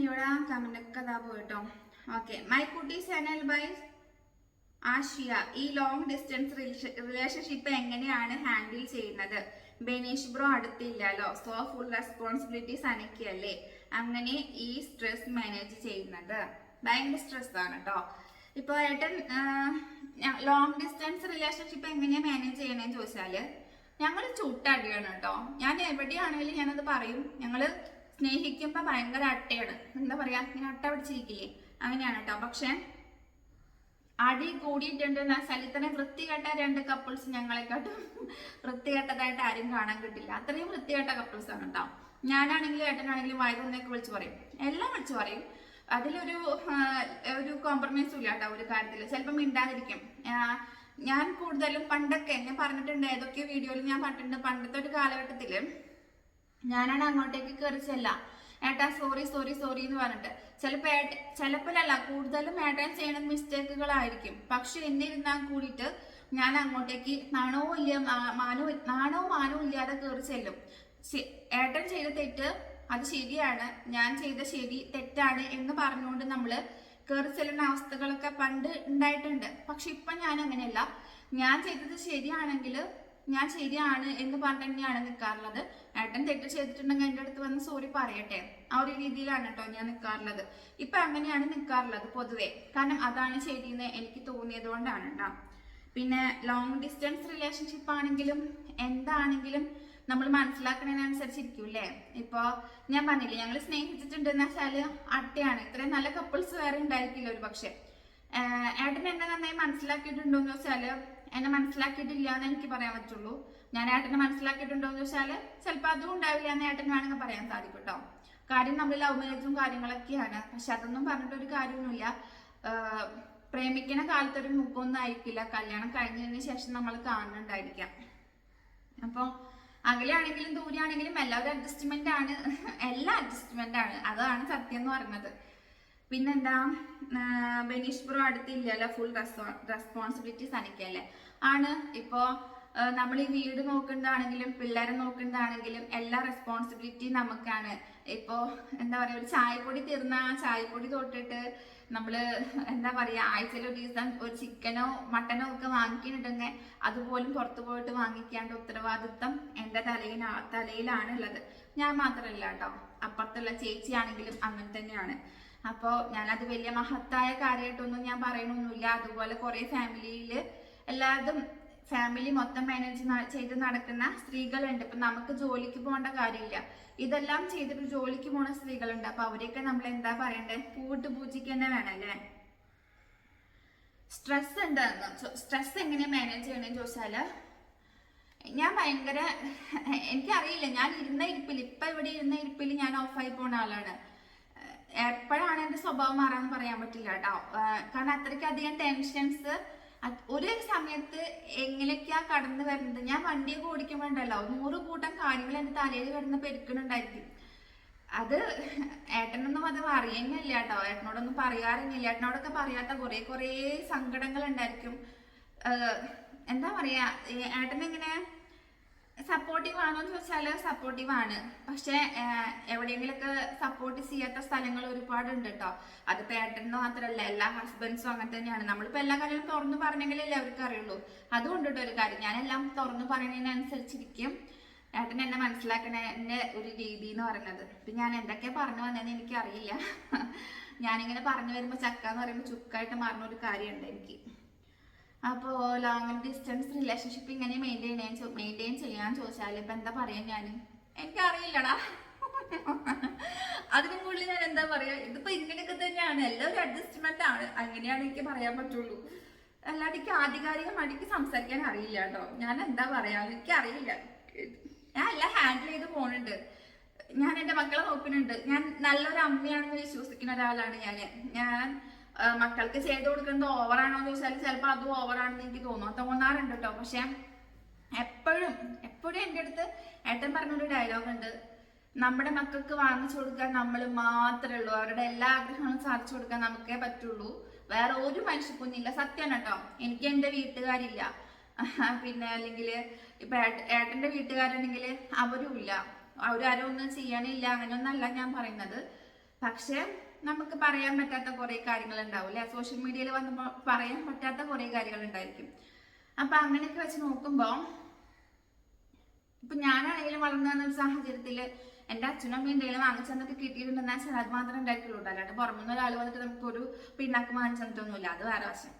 ഇവിടെ കമന്റൊക്കെ അതാ പോയിട്ടോ. ഓക്കെ, മൈ കുട്ടി ചാനൽ ബൈ ആഷിയ. ഈ ലോങ് ഡിസ്റ്റൻസ് റിലേഷൻഷിപ്പ് എങ്ങനെയാണ് ഹാൻഡിൽ ചെയ്യുന്നത്? Benish bro അടുത്തില്ലല്ലോ, so full responsibilities അനക്കിയല്ലേ അങ്ങനെ ഈ സ്ട്രെസ് മാനേജ് ചെയ്യുന്നത്? ഭയങ്കര സ്ട്രെസ് ആണ് കേട്ടോ. ഇപ്പൊ ഏട്ടൻ ലോങ് ഡിസ്റ്റൻസ് റിലേഷൻഷിപ്പ് എങ്ങനെയാ മാനേജ് ചെയ്യണേന്ന് ചോദിച്ചാല് ഞങ്ങൾ ചുട്ടടിയാണ് കേട്ടോ. ഞാൻ എവിടെയാണെങ്കിലും ഞാനത് പറയും. ഞങ്ങള് സ്നേഹിക്കുമ്പോ ഭയങ്കര അട്ടയാണ്, എന്താ പറയാ, ഇങ്ങനെ അട്ട പിടിച്ചിരിക്കില്ലേ, അങ്ങനെയാണ് കേട്ടോ. പക്ഷെ അടി കൂടിയിട്ടുണ്ട് എന്ന് വെച്ചാൽ ഇത്രയും വൃത്തികെട്ട രണ്ട് കപ്പിൾസ് ഞങ്ങളെക്കാട്ടും വൃത്തികെട്ടതായിട്ട് ആരും കാണാൻ കിട്ടില്ല. അത്രയും വൃത്തികെട്ട കപ്പിൾസ് ആണ് കേട്ടോ. ഞാനാണെങ്കിലും ഏട്ടനാണെങ്കിലും വയതൊന്നൊക്കെ വിളിച്ചു പറയും, എല്ലാം വിളിച്ചു പറയും. അതിലൊരു കോംപ്രമൈസും ഇല്ല കേട്ടോ ഒരു കാര്യത്തിൽ. ചിലപ്പോൾ മിണ്ടാതിരിക്കും. ഞാൻ കൂടുതലും പണ്ടൊക്കെ ഞാൻ പറഞ്ഞിട്ടുണ്ട്, ഏതൊക്കെ വീഡിയോയിൽ ഞാൻ പറഞ്ഞിട്ടുണ്ട്, പണ്ടത്തെ ഒരു കാലഘട്ടത്തില് ഞാനാണ് അങ്ങോട്ടേക്ക് കയറിച്ചല്ല, ഏട്ടാ സോറി സോറി സോറി എന്ന് പറഞ്ഞിട്ട്. ചിലപ്പോഴല്ല കൂടുതലും ഏട്ടൻ ചെയ്യുന്ന മിസ്റ്റേക്കുകളായിരിക്കും. പക്ഷെ എന്നിരുന്നാൽ കൂടിയിട്ട് ഞാൻ അങ്ങോട്ടേക്ക് നാണോ മാനവും ഇല്ലാതെ കയറി ചെല്ലും. ഏട്ടൻ ചെയ്ത തെറ്റ് അത് ശരിയാണ്, ഞാൻ ചെയ്ത ശരി തെറ്റാണ് എന്ന് പറഞ്ഞുകൊണ്ട് നമ്മള് കയറി ചെല്ലുന്ന അവസ്ഥകളൊക്കെ പണ്ട് ഉണ്ടായിട്ടുണ്ട്. പക്ഷെ ഇപ്പൊ ഞാൻ അങ്ങനെയല്ല. ഞാൻ ചെയ്തത് ശരിയാണെങ്കിൽ ഞാൻ ശരിയാണ് എന്ന് പറഞ്ഞ് തന്നെയാണ് നിൽക്കാറുള്ളത്. ഏട്ടൻ തെറ്റ് ചെയ്തിട്ടുണ്ടെങ്കിൽ എൻ്റെ അടുത്ത് വന്ന് സോറി പറയട്ടെ, ആ ഒരു രീതിയിലാണ് കേട്ടോ ഞാൻ നിൽക്കാറുള്ളത്. ഇപ്പൊ അങ്ങനെയാണ് നിൽക്കാറുള്ളത് പൊതുവെ. കാരണം അതാണ് ശരിയെന്ന് എനിക്ക് തോന്നിയത് കൊണ്ടാണ് കേട്ടോ. പിന്നെ ലോങ് ഡിസ്റ്റൻസ് റിലേഷൻഷിപ്പ് ആണെങ്കിലും എന്താണെങ്കിലും നമ്മൾ മനസ്സിലാക്കുന്നതിനനുസരിച്ചിരിക്കും അല്ലേ. ഇപ്പൊ ഞാൻ പറഞ്ഞില്ലേ, ഞങ്ങൾ സ്നേഹിച്ചിട്ടുണ്ടെന്ന് വെച്ചാല് അട്ടയാണ്. ഇത്രയും നല്ല കപ്പിൾസ് വേറെ ഉണ്ടായിരിക്കില്ല ഒരു പക്ഷെ. ഏട്ടൻ എന്നെ നന്നായി മനസ്സിലാക്കിയിട്ടുണ്ടോ എന്ന് വെച്ചാല് എന്നെ മനസ്സിലാക്കിയിട്ടില്ല എന്ന് എനിക്ക് പറയാൻ പറ്റുള്ളൂ. ഞാൻ ഏട്ടനെ മനസ്സിലാക്കിയിട്ടുണ്ടോ എന്ന് വെച്ചാല് ചിലപ്പോൾ അതും ഉണ്ടാവില്ല എന്ന് ഏട്ടൻ വേണമെങ്കിൽ പറയാൻ സാധിക്കും കേട്ടോ. കാര്യം നമ്മൾ ലവ് മാരേജും കാര്യങ്ങളൊക്കെയാണ്. പക്ഷെ അതൊന്നും പറഞ്ഞിട്ടൊരു കാര്യമൊന്നുമില്ല. പ്രേമിക്കുന്ന കാലത്തൊരു മുഖമൊന്നും ആയിരിക്കില്ല കല്യാണം കഴിഞ്ഞതിന് ശേഷം നമ്മൾ കാണുന്നുണ്ടായിരിക്കാം. അപ്പോൾ അകലെയാണെങ്കിലും ദൂരെയാണെങ്കിലും എല്ലാവരും അഡ്ജസ്റ്റ്മെന്റ് ആണ്, എല്ലാം അഡ്ജസ്റ്റ്മെന്റ് ആണ്. അതാണ് സത്യം എന്ന് പറയുന്നത്. പിന്നെന്താ, ബെനീഷ് ബ്രോ അടുത്തില്ലല്ലോ, ഫുൾ റെസ്പോൺസിബിലിറ്റീസ് അനക്കല്ലേ ആണ്. ഇപ്പോ നമ്മൾ ഈ വീട് നോക്കുന്നതാണെങ്കിലും പിള്ളേരെ നോക്കുന്നതാണെങ്കിലും എല്ലാ റെസ്പോൺസിബിലിറ്റി നമുക്കാണ്. ഇപ്പോ എന്താ പറയാ, ഒരു ചായപ്പൊടി തീർന്ന ആ ചായപ്പൊടി തൊട്ടിട്ട് നമ്മള് എന്താ പറയാ, ആഴ്ചയിൽ ഒരു ദിവസം ഒരു ചിക്കനോ മട്ടനോ ഒക്കെ വാങ്ങിക്കുന്നുണ്ടെങ്കിൽ അതുപോലും പുറത്തു പോയിട്ട് വാങ്ങിക്കേണ്ട ഉത്തരവാദിത്വം എൻ്റെ തലയിലാണ് ഉള്ളത്. ഞാൻ മാത്രമല്ല കേട്ടോ, അപ്പുറത്തുള്ള ചേച്ചിയാണെങ്കിലും അങ്ങനെ തന്നെയാണ്. അപ്പോൾ ഞാനത് വലിയ മഹത്തായ കാര്യമായിട്ടൊന്നും ഞാൻ പറയണമൊന്നുമില്ല. അതുപോലെ കുറെ ഫാമിലിയില് എല്ലാതും ഫാമിലി മൊത്തം മാനേജ് ചെയ്ത് നടക്കുന്ന സ്ത്രീകളുണ്ട്. ഇപ്പൊ നമുക്ക് ജോലിക്ക് പോകേണ്ട കാര്യമില്ല, ഇതെല്ലാം ചെയ്തിട്ട് ജോലിക്ക് പോണ സ്ത്രീകളുണ്ട്. അപ്പൊ അവരെയൊക്കെ നമ്മൾ എന്താ പറയണ്ടേ, പൂട്ട് പൂജിക്ക് തന്നെ വേണല്ലേ. സ്ട്രെസ് എന്താന്ന്, സ്ട്രെസ് എങ്ങനെ മാനേജ് ചെയ്യണമെന്ന് ചോദിച്ചാല് ഞാൻ ഭയങ്കര, എനിക്കറിയില്ല, ഞാൻ ഇരുന്ന ഇരിപ്പിൽ, ഇപ്പൊ ഇവിടെ ഇരുന്ന ഇരിപ്പിൽ ഞാൻ ഓഫായി പോണ ആളാണ്. എപ്പോഴാണ് എന്റെ സ്വഭാവം മാറാന്ന് പറയാൻ പറ്റില്ല കേട്ടോ. കാരണം അത്രയ്ക്ക് അധികം ടെൻഷൻസ് ഒരു സമയത്ത് എങ്ങനെയൊക്കെയാ കടന്നു വരുന്നത്. ഞാൻ വണ്ടിയൊക്കെ ഓടിക്കുമ്പോണ്ടല്ലോ 100 കൂട്ടം കാര്യങ്ങൾ എന്റെ തലയിൽ കിടന്ന് പെരുക്കണുണ്ടായിരിക്കും. അത് ഏട്ടനൊന്നും അത് അറിയുന്നില്ല കേട്ടോ, ഏട്ടനോടൊന്നും പറയാറില്ല. ഏട്ടനോടൊക്കെ പറയാത്ത കുറെ സങ്കടങ്ങൾ ഉണ്ടായിരിക്കും. എന്താ പറയാ, ഏട്ടനെങ്ങനെ സപ്പോർട്ടീവ് ആണോ എന്ന് ചോദിച്ചാല് സപ്പോർട്ടീവ് ആണ്. പക്ഷെ എവിടെയെങ്കിലൊക്കെ സപ്പോർട്ട് ചെയ്യാത്ത സ്ഥലങ്ങൾ ഒരുപാടുണ്ട് കേട്ടോ. അതിപ്പോ ഏട്ടനോ മാത്രല്ല, എല്ലാ ഹസ്ബൻഡ്സും അങ്ങനെ തന്നെയാണ്. നമ്മളിപ്പോ എല്ലാ കാര്യങ്ങളും തുറന്നു പറഞ്ഞെങ്കിലേ എല്ലാവർക്കും അറിയുള്ളൂ. അതുകൊണ്ടിട്ട് ഒരു കാര്യം, ഞാനെല്ലാം തുറന്നു പറയുന്നതിനനുസരിച്ചിരിക്കും. ഏട്ടൻ എന്നെ മനസ്സിലാക്കണ ഒരു രീതി എന്ന് പറയുന്നത്. ഇപ്പം ഞാൻ എന്തൊക്കെ പറഞ്ഞു വന്നതെന്ന് എനിക്കറിയില്ല. ഞാനിങ്ങനെ പറഞ്ഞു വരുമ്പോൾ ചക്ക എന്ന് പറയുമ്പോൾ ചുക്കായിട്ട് മാറുന്ന ഒരു കാര്യമുണ്ട് എനിക്ക്. അപ്പോൾ ലോങ് ഡിസ്റ്റൻസ് റിലേഷൻഷിപ്പ് ഇങ്ങനെ മെയിൻറ്റെയിൻ ചെയ്യാൻ ചോദിച്ചാൽ ഇപ്പം എന്താ പറയാ, ഞാൻ എനിക്കറിയില്ലടാ. അതിനും കൂടുതൽ ഞാൻ എന്താ പറയാ, ഇതിപ്പോ ഇങ്ങനെയൊക്കെ തന്നെയാണ്, എല്ലാം ഒരു അഡ്ജസ്റ്റ്മെന്റ് ആണ്, അങ്ങനെയാണ് എനിക്ക് പറയാൻ പറ്റുള്ളൂ. അല്ലാണ്ട് എനിക്ക് ആധികാരികമായിട്ട് സംസാരിക്കാൻ അറിയില്ല കേട്ടോ. ഞാൻ എന്താ പറയാ, എനിക്ക് അറിയില്ല. ഞാൻ എല്ലാം ഹാൻഡിൽ ചെയ്ത് പോകുന്നുണ്ട്. ഞാൻ എൻ്റെ മക്കളെ നോക്കുന്നുണ്ട്. ഞാൻ നല്ലൊരു അമ്മയാണെന്ന് വിശ്വസിക്കുന്ന ഒരാളാണ് ഞാൻ മക്കൾക്ക് ചെയ്ത് കൊടുക്കുന്നത് ഓവറാണോ എന്ന് ചോദിച്ചാൽ ചിലപ്പോൾ അതും ഓവറാണെന്ന് എനിക്ക് തോന്നാറുണ്ട് കേട്ടോ. പക്ഷെ എപ്പോഴും എൻ്റെ അടുത്ത് ഏട്ടൻ പറഞ്ഞൊരു ഡയലോഗ് ഉണ്ട്, നമ്മുടെ മക്കൾക്ക് വാങ്ങിച്ചു കൊടുക്കാൻ നമ്മൾ മാത്രമേ ഉള്ളൂ, അവരുടെ എല്ലാ ആഗ്രഹങ്ങളും സാധിച്ചു കൊടുക്കാൻ നമുക്കേ പറ്റുള്ളൂ, വേറെ ഒരു മനുഷ്യക്കൊന്നുമില്ല. സത്യമാണ് കേട്ടോ. എനിക്ക് എൻ്റെ വീട്ടുകാരില്ല, പിന്നെ അല്ലെങ്കിൽ ഇപ്പൊ ഏട്ടൻ്റെ വീട്ടുകാരുണ്ടെങ്കിൽ അവരും ഇല്ല, അവരാരും ഒന്നും ചെയ്യാനില്ല, അങ്ങനെയൊന്നല്ല ഞാൻ പറയുന്നത്. പക്ഷെ നമുക്ക് പറയാൻ പറ്റാത്ത കുറെ കാര്യങ്ങൾ ഉണ്ടാവും അല്ലെ, സോഷ്യൽ മീഡിയയിൽ വന്നപ്പോൾ പറയാൻ പറ്റാത്ത കുറെ കാര്യങ്ങൾ ഉണ്ടായിരിക്കും. അപ്പൊ അങ്ങനെയൊക്കെ വെച്ച് നോക്കുമ്പോ ഇപ്പൊ ഞാനാണെങ്കിലും വളർന്നു വന്ന ഒരു സാഹചര്യത്തില് എൻ്റെ അച്ഛനും അമ്മയും എന്തെങ്കിലും വാങ്ങിച്ചു തന്നിട്ട് കിട്ടിയിട്ടുണ്ടെന്ന് വെച്ചാൽ അത് മാത്രമേ ഉണ്ടായിട്ടുള്ളൂ. അല്ലാണ്ട് പുറമെന്ന് ഒരാൾ വന്നിട്ട് നമുക്ക് ഒരു പിണ്ണാക്ക് വാങ്ങിച്ചു തന്നിട്ടൊന്നുമില്ല. അത് വേറെ വശം.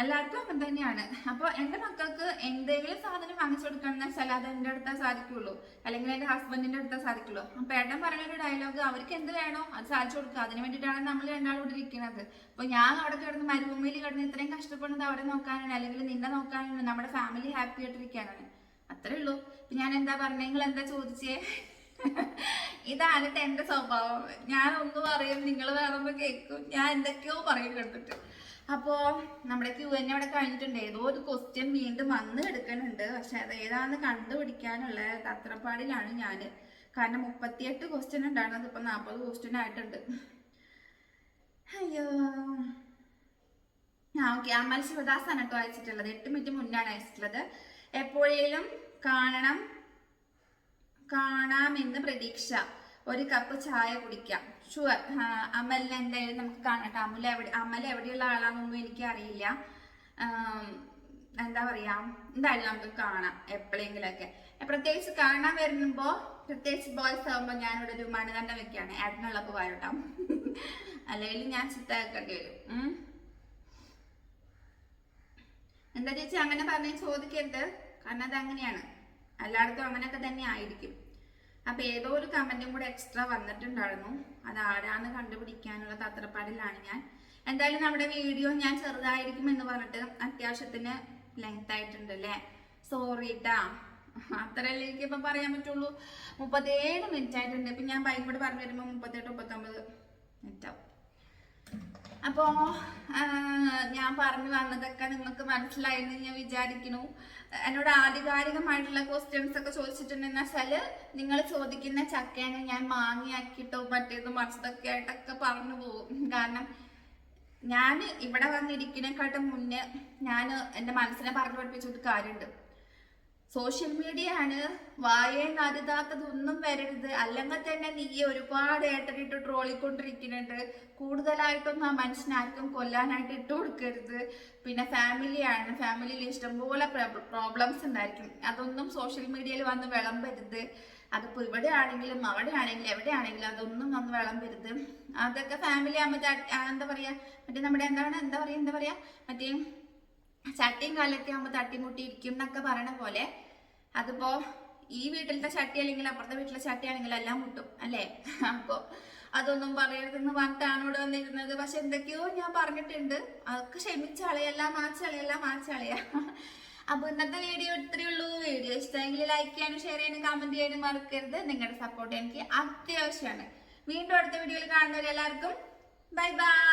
എല്ലാവർക്കും അങ്ങനെ തന്നെയാണ്. അപ്പൊ എൻ്റെ മക്കൾക്ക് എന്തെങ്കിലും സാധനം വാങ്ങിച്ചു കൊടുക്കണമെന്ന് വെച്ചാൽ അത് എൻ്റെ അടുത്തേ സാധിക്കുള്ളൂ, അല്ലെങ്കിൽ എൻ്റെ ഹസ്ബൻഡിന്റെ അടുത്തേ സാധിക്കുള്ളൂ. അപ്പൊ ഏട്ടൻ പറയുന്ന ഒരു ഡയലോഗ്, അവർക്ക് എന്ത് വേണോ അത് സാധിച്ചു കൊടുക്കുക, അതിന് വേണ്ടിയിട്ടാണ് നമ്മൾ രണ്ടാളും ഇവിടെ ഇരിക്കുന്നത്. അപ്പൊ ഞാൻ അവിടെ കിടന്ന് മരുഭൂമിയിൽ കിടന്ന് ഇത്രയും കഷ്ടപ്പെടുന്നത് അവരെ നോക്കാനാണ്, അല്ലെങ്കിൽ നിന്നെ നോക്കാനാണ്, നമ്മുടെ ഫാമിലി ഹാപ്പി ആയിട്ടിരിക്കാനാണ്. അത്രേ ഉള്ളൂ. ഇപ്പൊ ഞാൻ എന്താ പറഞ്ഞ, നിങ്ങൾ എന്താ ചോദിച്ചേ? ഇതാണ് എന്റെ സ്വഭാവം. ഞാൻ ഒന്ന് പറയും, നിങ്ങൾ വേറൊന്ന് കേൾക്കും, ഞാൻ എന്തൊക്കെയോ പറയും എടുത്തിട്ട്. അപ്പോ നമ്മുടെ Q&A അവിടെ കഴിഞ്ഞിട്ടുണ്ട്. ഏതോ ഒരു ക്വസ്റ്റ്യൻ വീണ്ടും വന്ന് എടുക്കുന്നുണ്ട്. പക്ഷെ അത് ഏതാണെന്ന് കണ്ടുപിടിക്കാനുള്ള തത്രപ്പാടിലാണ് ഞാൻ. കാരണം 38 ക്വസ്റ്റ്യൻ ഉണ്ടായിരുന്നത് ഇപ്പൊ 40 ക്വസ്റ്റ്യൻ ആയിട്ടുണ്ട്. അയ്യോ. ഓക്കെ. അമൽ ശിവദാസ് ആണ് കേട്ടോ അയച്ചിട്ടുള്ളത്. 8 മിനിറ്റ് മുന്നാണ് അയച്ചിട്ടുള്ളത്. എപ്പോഴേലും കാണാമെന്ന് പ്രതീക്ഷ, ഒരു കപ്പ് ചായ കുടിക്കാം. ഷുവർ. അമലിനെ എന്തായാലും നമുക്ക് കാണട്ടെ. അമൽ എവിടെയുള്ള ആളാണെന്നൊന്നും എനിക്ക് അറിയില്ല. എന്താ പറയാ, എന്തായാലും നമുക്ക് കാണാം എപ്പോഴെങ്കിലൊക്കെ. പ്രത്യേകിച്ച് കാണാൻ വരുമ്പോ, പ്രത്യേകിച്ച് ബോയ്സ് ആകുമ്പോ ഞാനിവിടെ ഒരു മണിദണ്ഡം വെക്കാണ്, ഏട്ടനുള്ളപ്പോ വരട്ടാം. അല്ലെങ്കിൽ ഞാൻ ചിത്താക്കേണ്ടി വരും. എന്താ ചേച്ചി അങ്ങനെ പറഞ്ഞ് ചോദിക്കരുത്, കാരണം അത് അങ്ങനെയാണ്, എല്ലായിടത്തും അങ്ങനെയൊക്കെ തന്നെ ആയിരിക്കും. അപ്പൊ ഏതോ ഒരു കമന്റും കൂടെ എക്സ്ട്രാ വന്നിട്ടുണ്ടായിരുന്നു. അത് ആരാന്ന് കണ്ടുപിടിക്കാനുള്ള തത്രപ്പാടിലാണ് ഞാൻ. എന്തായാലും നമ്മുടെ വീഡിയോ ഞാൻ ചെറുതായിരിക്കും എന്ന് പറഞ്ഞിട്ട് അത്യാവശ്യത്തിന് ലെങ്ത് ആയിട്ടുണ്ട് അല്ലേ, സോറി ട്ടാ. അത്രയല്ലേ എനിക്ക് ഇപ്പൊ പറയാൻ പറ്റുള്ളൂ. 37 മിനിറ്റ് ആയിട്ടുണ്ട്. ഇപ്പൊ ഞാൻ ബൈക്ക് കൂടെ പറഞ്ഞു വരുമ്പോ 38-39 മിനിറ്റ് ആവും. അപ്പോ ഞാൻ പറഞ്ഞു വന്നതൊക്കെ നിങ്ങൾക്ക് മനസ്സിലായെന്ന് ഞാൻ വിചാരിക്കുന്നു. എന്നോട് ആധികാരികമായിട്ടുള്ള ക്വസ്റ്റ്യൻസ് ഒക്കെ ചോദിച്ചിട്ടുണ്ടെന്ന് വെച്ചാല് നിങ്ങൾ ചോദിക്കുന്ന ചക്കേനെ ഞാൻ മാങ്ങിയാക്കിട്ടോ മറ്റേത് മറിച്ചതൊക്കെ ആയിട്ടൊക്കെ പറഞ്ഞു പോകും. കാരണം ഞാൻ ഇവിടെ വന്നിരിക്കുന്നതിനെക്കാട്ടും മുന്നേ ഞാൻ എൻ്റെ മനസ്സിനെ പറഞ്ഞു പഠിപ്പിച്ചൊരു കാര്യമുണ്ട്. സോഷ്യൽ മീഡിയ ആണ്, വായേന്ന് അരുതാത്തതൊന്നും വരരുത്, അല്ലെങ്കിൽ തന്നെ നീ ഒരുപാട് ഏട്ടനിട്ട് ട്രോളിക്കൊണ്ടിരിക്കുന്നുണ്ട്, കൂടുതലായിട്ടൊന്നും ആ മനുഷ്യനാർക്കും കൊല്ലാനായിട്ട് ഇട്ട് കൊടുക്കരുത്. പിന്നെ ഫാമിലിയാണ്, ഫാമിലിയിൽ ഇഷ്ടംപോലെ പ്രോബ്ലംസ് ഉണ്ടായിരിക്കും, അതൊന്നും സോഷ്യൽ മീഡിയയിൽ വന്ന് വിളമ്പരുത്. അതിപ്പോൾ ഇവിടെ ആണെങ്കിലും അവിടെ ആണെങ്കിലും എവിടെയാണെങ്കിലും അതൊന്നും വന്ന് വിളമ്പരുത്. അതൊക്കെ ഫാമിലി ആകുമ്പോൾ എന്താ പറയാ, മറ്റേ നമ്മുടെ എന്താ പറയാ മറ്റേ ചട്ടിയും കാലൊക്കെ ആകുമ്പോൾ തട്ടിമുട്ടി ഇരിക്കും എന്നൊക്കെ പറയണ പോലെ, അതിപ്പോ ഈ വീട്ടിലത്തെ ചട്ടി അല്ലെങ്കിൽ അപ്പുറത്തെ വീട്ടിലെ ചട്ടി ആണെങ്കിലും എല്ലാം മുട്ടും അല്ലേ. അപ്പൊ അതൊന്നും പറയരുതെന്ന് പറഞ്ഞിട്ടാണ് ഇവിടെ വന്നിരുന്നത്. പക്ഷെ എന്തൊക്കെയോ ഞാൻ പറഞ്ഞിട്ടുണ്ട്, അതൊക്കെ ക്ഷമിച്ചളയെല്ലാം മാച്ചളയാ. അപ്പൊ ഇന്നത്തെ വീഡിയോ ഇത്രയേ ഉള്ളൂ. വീഡിയോ ഇഷ്ടമെങ്കിൽ ലൈക്ക് ചെയ്യാനും ഷെയർ ചെയ്യാനും കമന്റ് ചെയ്യാനും മറക്കരുത്. നിങ്ങളുടെ സപ്പോർട്ട് എനിക്ക് അത്യാവശ്യമാണ്. വീണ്ടും അടുത്ത വീഡിയോയിൽ കാണുന്നവരെല്ലാവർക്കും ബൈ ബൈ.